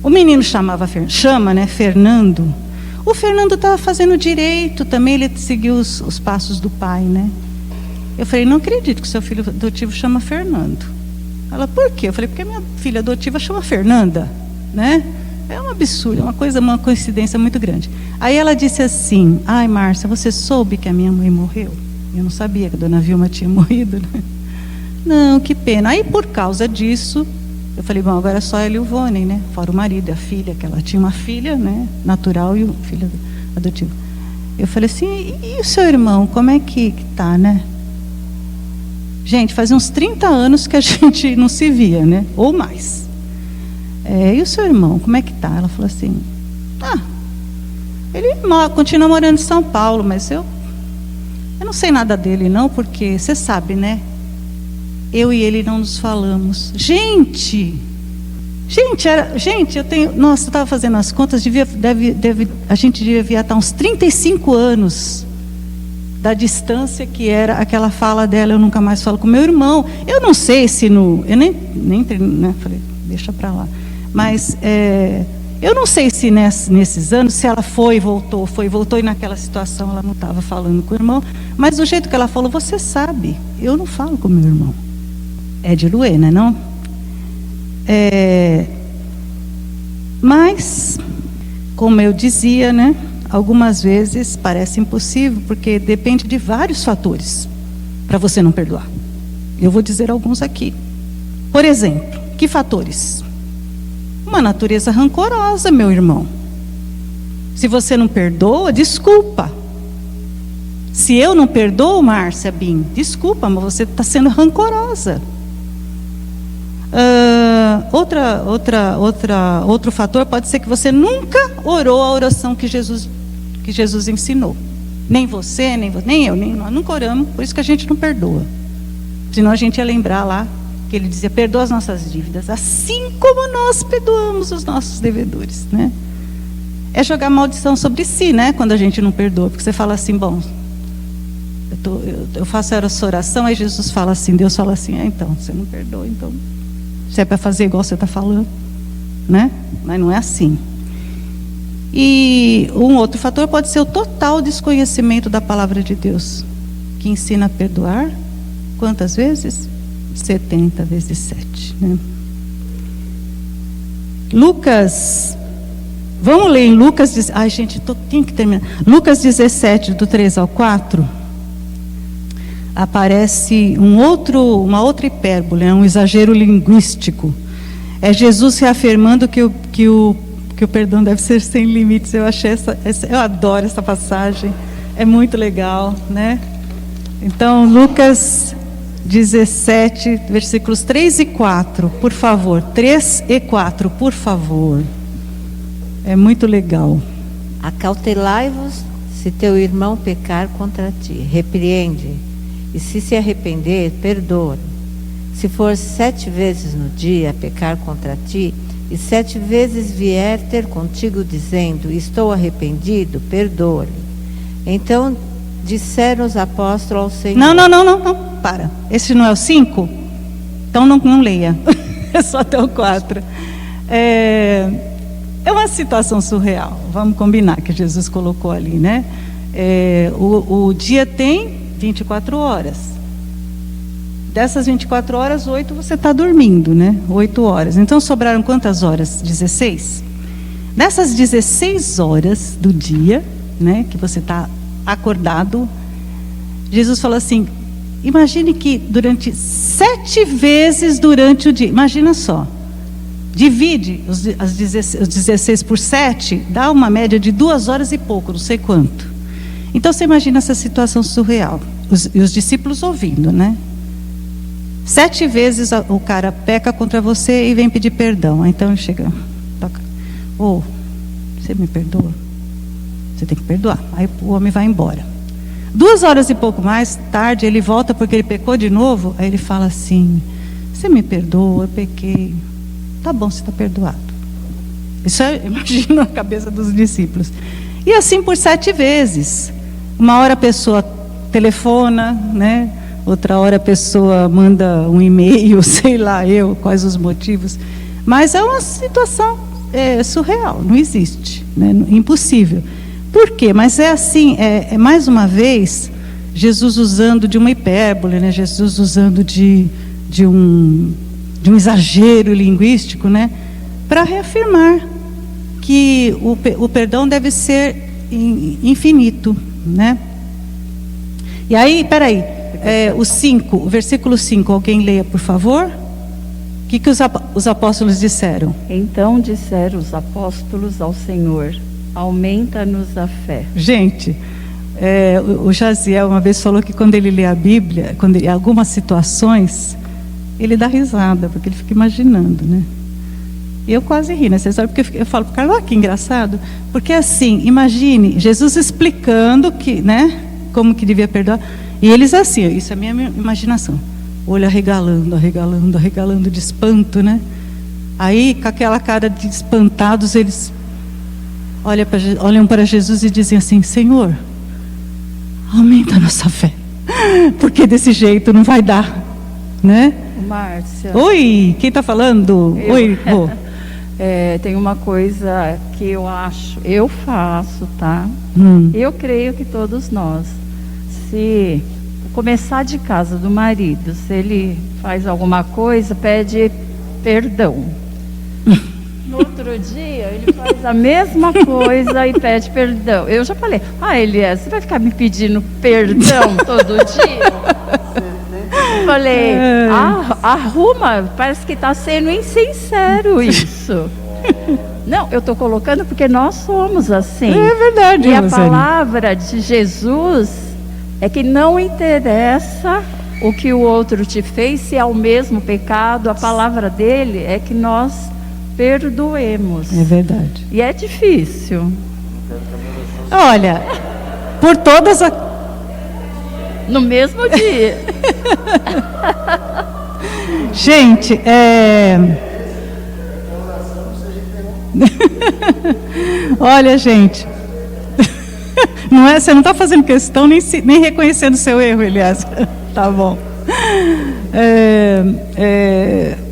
Speaker 1: O menino chama, né, Fernando. O Fernando estava fazendo direito também, ele seguiu os passos do pai, né? Eu falei: não acredito que seu filho adotivo chama Fernando. Ela: por quê? Eu falei: porque a minha filha adotiva chama Fernanda, né? É um absurdo, uma coincidência muito grande. Aí ela disse assim: ai, Márcia, você soube que a minha mãe morreu? Eu não sabia que a dona Vilma tinha morrido, né? Não, que pena. Aí por causa disso, eu falei: bom, agora é só ela e o Vônei, né? Fora o marido e a filha, que ela tinha uma filha, né, natural, e o filho adotivo. Eu falei assim: e o seu irmão, como é que tá, né? Gente, fazia uns 30 anos que a gente não se via, né? Ou mais. E o seu irmão, como é que tá? Ela falou assim: ele continua morando em São Paulo, mas eu não sei nada dele não, porque você sabe, né? Eu e ele não nos falamos. Gente, eu tenho... Nossa, eu estava fazendo as contas, a gente devia estar uns 35 anos da distância que era aquela fala dela: eu nunca mais falo com meu irmão. Eu não sei se eu nem entrei, né? Falei: deixa para lá. Mas eu não sei se nesses anos, se ela foi e voltou, e naquela situação ela não estava falando com o irmão. Mas do jeito que ela falou: você sabe, eu não falo com meu irmão. É de Luena, não? Mas, como eu dizia, né, algumas vezes parece impossível, porque depende de vários fatores para você não perdoar. Eu vou dizer alguns aqui. Por exemplo, que fatores? uma natureza rancorosa, meu irmão. Se você não perdoa, desculpa. Se eu não perdoo, Márcia Bim, desculpa, mas você está sendo rancorosa. Outro fator pode ser que você nunca orou a oração que Jesus ensinou. Nem você, nem eu, nem nós nunca oramos, por isso que a gente não perdoa. Senão a gente ia lembrar lá que ele dizia: perdoa as nossas dívidas, assim como nós perdoamos os nossos devedores, né? É jogar maldição sobre si, né? Quando a gente não perdoa, porque você fala assim: bom, eu faço essa oração, aí Jesus fala assim, Deus fala assim: então, você não perdoa, então, se é para fazer igual você está falando, né? Mas não é assim. E um outro fator pode ser o total desconhecimento da palavra de Deus, que ensina a perdoar, quantas vezes? 70 vezes 7, né? Lucas, vamos ler em Lucas, ai gente, tem que terminar. Lucas 17, do 3 ao 4, aparece uma outra hipérbole, um exagero linguístico. É Jesus reafirmando que o perdão deve ser sem limites. Eu adoro essa passagem, é muito legal, né? Então, Lucas 17, versículos 3 e 4, por favor. 3 e 4, por favor. É muito legal.
Speaker 10: Acautelai-vos se teu irmão pecar contra ti, repreende, e se arrepender, perdoa. Se for 7 vezes no dia pecar contra ti, e 7 vezes vier ter contigo dizendo: estou arrependido, perdoa-lhe. Então disseram os apóstolos ao Senhor.
Speaker 1: Não, para. Esse não é o 5? Então não leia. É só até o 4. É uma situação surreal. Vamos combinar que Jesus colocou ali, né? O dia tem 24 horas. Dessas 24 horas, 8 você está dormindo, né? 8 horas. Então sobraram quantas horas? 16? Nessas 16 horas do dia, né, que você está acordado, Jesus falou assim: imagine que durante 7 vezes durante o dia, imagina só, divide os 16 por 7, dá uma média de 2 horas e pouco, não sei quanto. Então você imagina essa situação surreal, e os discípulos ouvindo, né? 7 vezes o cara peca contra você e vem pedir perdão. Então ele chega, toca: você me perdoa? Você tem que perdoar. Aí o homem vai embora. 2 horas e pouco mais tarde ele volta porque ele pecou de novo. Aí ele fala assim: você me perdoa, eu pequei. Tá bom, você está perdoado. Isso imagina a cabeça dos discípulos. E assim por 7 vezes. Uma hora a pessoa telefona, né? Outra hora a pessoa manda um e-mail, sei lá quais os motivos. Mas é uma situação surreal, não existe, né? Impossível. Por quê? Mas é assim, mais uma vez, Jesus usando de uma hipérbole, né? Jesus usando de um exagero linguístico, né? Para reafirmar que o perdão deve ser infinito, né? E aí, peraí, o versículo 5, alguém leia, por favor? O que os apóstolos disseram?
Speaker 2: Então disseram os apóstolos ao Senhor: aumenta-nos a fé.
Speaker 1: Gente, o Jaziel uma vez falou que quando ele lê a Bíblia, em algumas situações, ele dá risada, porque ele fica imaginando, né? E eu quase ri, né? Você sabe, porque eu falo, cara, olha que engraçado. Porque assim, imagine, Jesus explicando né, como que devia perdoar. E eles assim, isso é a minha imaginação. Olho arregalando de espanto, né? Aí, com aquela cara de espantados, eles olham para Jesus e dizem assim: Senhor, aumenta a nossa fé, porque desse jeito não vai dar, né?
Speaker 2: Márcia.
Speaker 1: Oi, quem está falando? Oi, Rô.
Speaker 2: Tem uma coisa que eu faço, tá? Eu creio que todos nós, se começar de casa do marido, se ele faz alguma coisa, pede perdão. No outro dia, ele faz a mesma coisa e pede perdão. Eu já falei: Elias, você vai ficar me pedindo perdão todo dia? falei, arruma, parece que está sendo insincero isso. Não, eu estou colocando porque nós somos assim.
Speaker 1: É verdade,
Speaker 2: E a
Speaker 1: Rosane.
Speaker 2: palavra de Jesus é que não interessa o que o outro te fez, se é o mesmo pecado, a palavra dele é que nós perdoemos.
Speaker 1: É verdade.
Speaker 2: E é difícil.
Speaker 1: Olha, por todas as...
Speaker 2: No mesmo dia.
Speaker 1: Gente, olha, gente, não é, você não está fazendo questão nem reconhecendo o seu erro, Elias. Tá bom.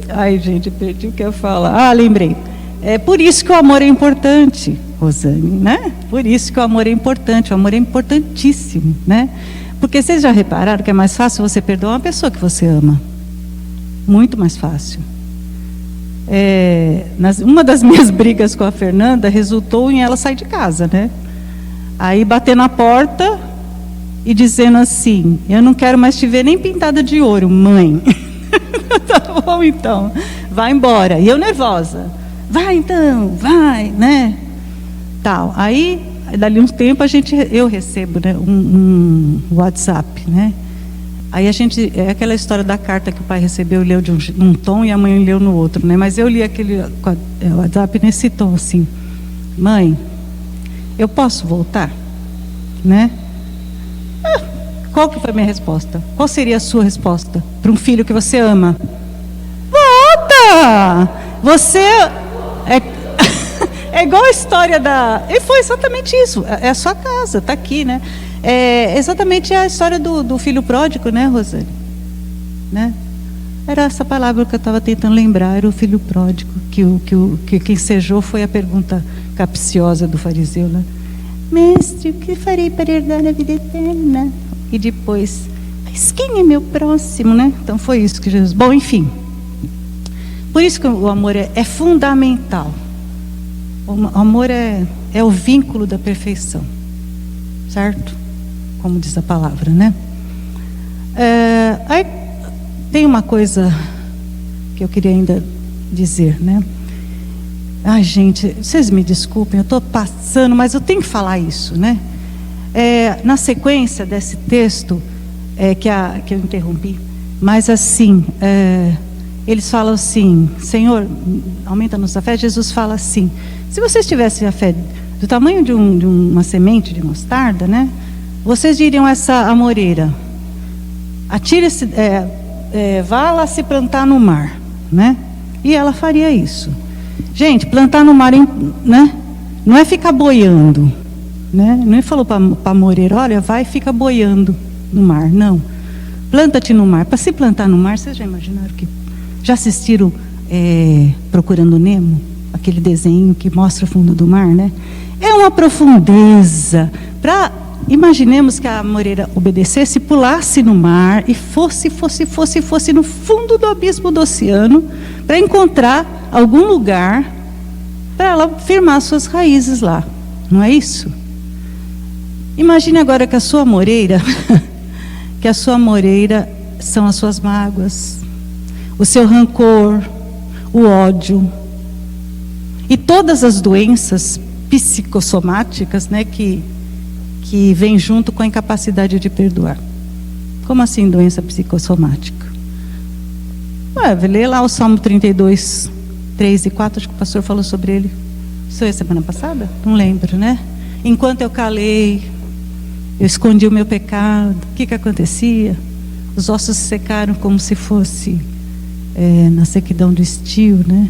Speaker 1: Ai, gente, perdi o que eu ia falar. Lembrei. É por isso que o amor é importante, Rosane, né? Por isso que o amor é importante. O amor é importantíssimo, né? Porque vocês já repararam que é mais fácil você perdoar uma pessoa que você ama? Muito mais fácil. Uma das minhas brigas com a Fernanda resultou em ela sair de casa, né? Aí bater na porta e dizendo assim: eu não quero mais te ver nem pintada de ouro, mãe. Tá bom, então, vai embora. E eu nervosa: vai então, vai, né? Tal. Aí, dali um tempo, eu recebo, né, um WhatsApp, né? Aí é aquela história da carta que o pai recebeu e leu de um tom e a mãe leu no outro, né? Mas eu li aquele WhatsApp nesse tom assim: mãe, eu posso voltar? Né? Qual que foi a minha resposta? Qual seria a sua resposta para um filho que você ama? Volta! Você é igual a história e foi exatamente isso. É a sua casa, está aqui, né? É exatamente a história do filho pródigo, né, Rosane? Né? Era essa palavra que eu estava tentando lembrar, era o filho pródigo, que quem ensejou foi a pergunta capciosa do fariseu, né? Mestre, o que farei para herdar a vida eterna? E depois, mas quem é meu próximo, né? Então foi isso que Jesus... Bom, enfim. Por isso que o amor é fundamental. O amor é o vínculo da perfeição. Certo? Como diz a palavra, né? Aí tem uma coisa que eu queria ainda dizer, né? Ai, gente, vocês me desculpem, eu estou passando, mas eu tenho que falar isso, né? Na sequência desse texto, que eu interrompi, mas assim, eles falam assim: Senhor, aumenta-nos a fé. Jesus fala assim: se vocês tivessem a fé do tamanho de uma semente de mostarda, né? Vocês diriam essa amoreira: atire-se, vá lá se plantar no mar, né? E ela faria isso. Gente, plantar no mar, né? Não é ficar boiando, né? Não falou para a moreira: olha, vai e fica boiando no mar. Não. Planta-te no mar. Para se plantar no mar, vocês já imaginaram que... Já assistiram Procurando Nemo? Aquele desenho que mostra o fundo do mar, né? É uma profundeza. Imaginemos que a moreira obedecesse, pulasse no mar e fosse no fundo do abismo do oceano para encontrar algum lugar para ela firmar suas raízes lá. Não é isso? Imagine agora que a sua moreira são as suas mágoas, o seu rancor, o ódio e todas as doenças psicossomáticas, né, que vem junto com a incapacidade de perdoar. Como assim doença psicossomática? Lê lá o Salmo 32, 3 e 4, acho que o pastor falou sobre ele. Isso foi semana passada? Não lembro, né? Enquanto eu calei, eu escondi o meu pecado. O que acontecia? Os ossos se secaram como se fosse na sequidão do estio, né?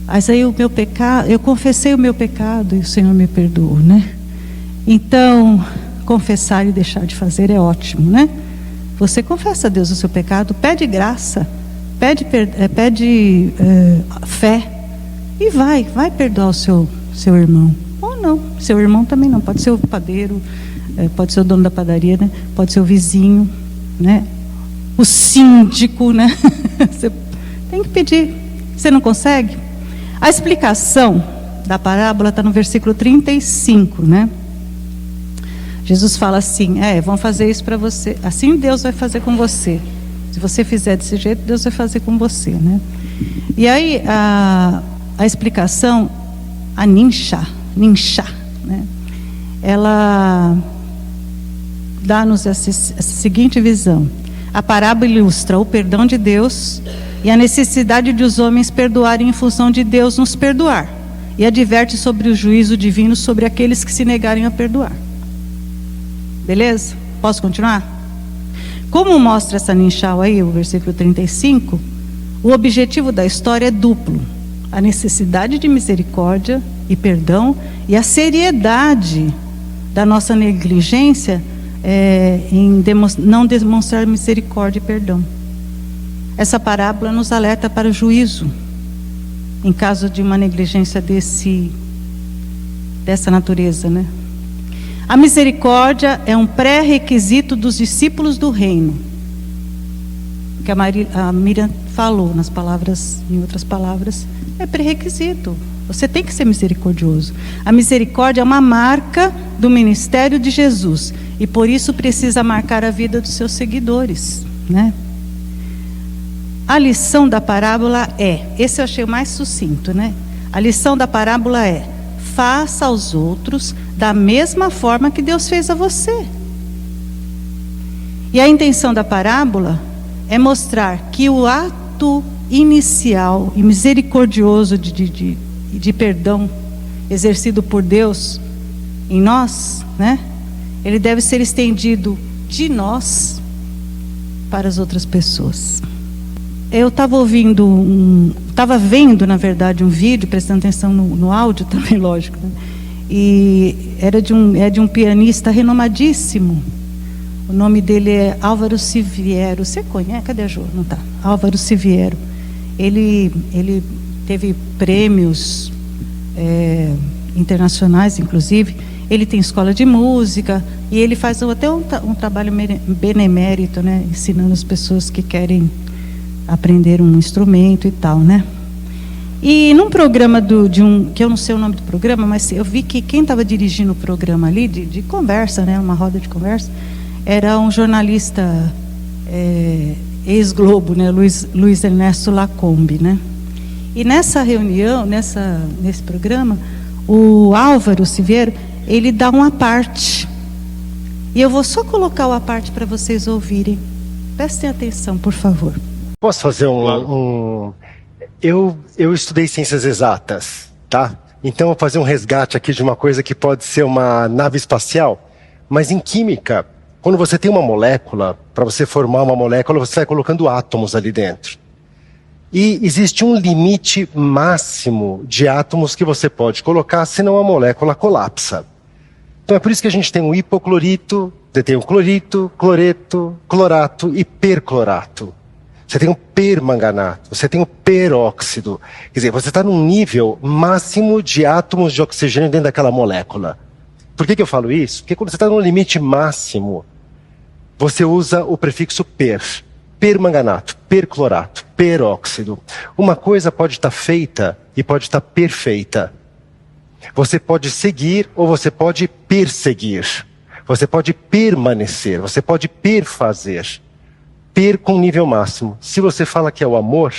Speaker 1: Mas aí o meu pecado, eu confessei o meu pecado e o Senhor me perdoou, né? Então, confessar e deixar de fazer é ótimo, né? Você confessa a Deus o seu pecado, pede graça, pede fé e vai perdoar o seu irmão. Ou não, seu irmão também não, pode ser o padeiro, pode ser o dono da padaria, né? Pode ser o vizinho, né? O síndico, né? Você tem que pedir. Você não consegue? A explicação da parábola está no versículo 35, né? Jesus fala assim: vão fazer isso para você, assim Deus vai fazer com você. Se você fizer desse jeito, Deus vai fazer com você, né? E aí a explicação, a Ninsha, né? Ela dá-nos essa seguinte visão. A parábola ilustra o perdão de Deus e a necessidade de os homens perdoarem em função de Deus nos perdoar, e adverte sobre o juízo divino sobre aqueles que se negarem a perdoar. Beleza? Posso continuar? Como mostra essa Ninshal aí, o versículo 35, o objetivo da história é duplo: a necessidade de misericórdia e perdão, e a seriedade da nossa negligência em não demonstrar misericórdia e perdão. Essa parábola nos alerta para o juízo em caso de uma negligência dessa natureza, né? A misericórdia é um pré-requisito dos discípulos do reino, que a Miriam falou em outras palavras, é pré-requisito. Você tem que ser misericordioso. A misericórdia é uma marca do ministério de Jesus, e por isso precisa marcar a vida dos seus seguidores, né? A lição da parábola esse eu achei o mais sucinto, né? A lição da parábola é: faça aos outros da mesma forma que Deus fez a você. E a intenção da parábola é mostrar que o ato inicial e misericordioso de perdão exercido por Deus em nós, né? Ele deve ser estendido de nós para as outras pessoas. Eu estava vendo, na verdade, um vídeo, prestando atenção no áudio também, lógico, né? E é de um pianista renomadíssimo. O nome dele é Álvaro Siviero. Você conhece? Cadê a Jo? Não está. Álvaro Siviero. Ele teve prêmios internacionais, inclusive. Ele tem escola de música e ele faz até um trabalho benemérito, né? Ensinando as pessoas que querem aprender um instrumento e tal, né? E num programa que eu não sei o nome do programa, mas eu vi que quem estava dirigindo o programa ali, de conversa, né? Uma roda de conversa, era um jornalista ex-Globo, né? Luiz Ernesto Lacombe, né? E nessa reunião, nesse programa, o Álvaro Siviero, ele dá uma parte. E eu vou só colocar o parte para vocês ouvirem. Prestem atenção, por favor.
Speaker 11: Posso fazer Eu estudei ciências exatas, tá? Então eu vou fazer um resgate aqui de uma coisa que pode ser uma nave espacial. Mas em química, quando você tem uma molécula, para você formar uma molécula, você vai colocando átomos ali dentro. E existe um limite máximo de átomos que você pode colocar, senão a molécula colapsa. Então é por isso que a gente tem o hipoclorito, você tem o clorito, cloreto, clorato e perclorato. Você tem o permanganato, você tem o peróxido. Quer dizer, você está num nível máximo de átomos de oxigênio dentro daquela molécula. Por que eu falo isso? Porque quando você está no limite máximo, você usa o prefixo per. Permanganato, perclorato, peróxido. Uma coisa pode estar feita e pode estar perfeita. Você pode seguir ou você pode perseguir. Você pode permanecer, você pode perfazer. Per com nível máximo. Se você fala que é o amor,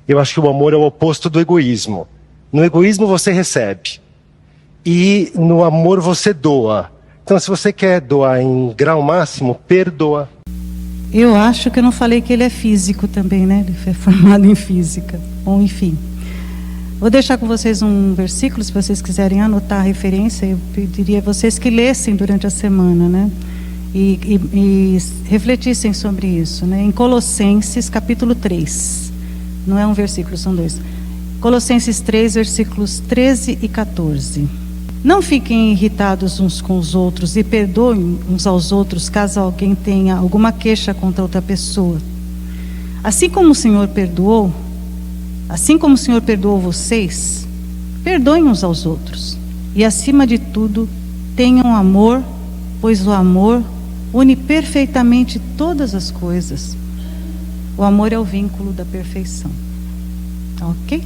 Speaker 11: eu acho que o amor é o oposto do egoísmo. No egoísmo você recebe. E no amor você doa. Então se você quer doar em grau máximo, perdoa.
Speaker 1: Eu acho que eu não falei que ele é físico também, né? Ele foi formado em física. Bom, enfim. Vou deixar com vocês um versículo, se vocês quiserem anotar a referência, eu pediria a vocês que lessem durante a semana, né? E refletissem sobre isso, né? Em Colossenses capítulo 3, não é um versículo, são dois. Colossenses 3, versículos 13 e 14. Não fiquem irritados uns com os outros e perdoem uns aos outros caso alguém tenha alguma queixa contra outra pessoa. Assim como o Senhor perdoou vocês, perdoem uns aos outros. E acima de tudo, tenham amor, pois o amor une perfeitamente todas as coisas. O amor é o vínculo da perfeição. Ok?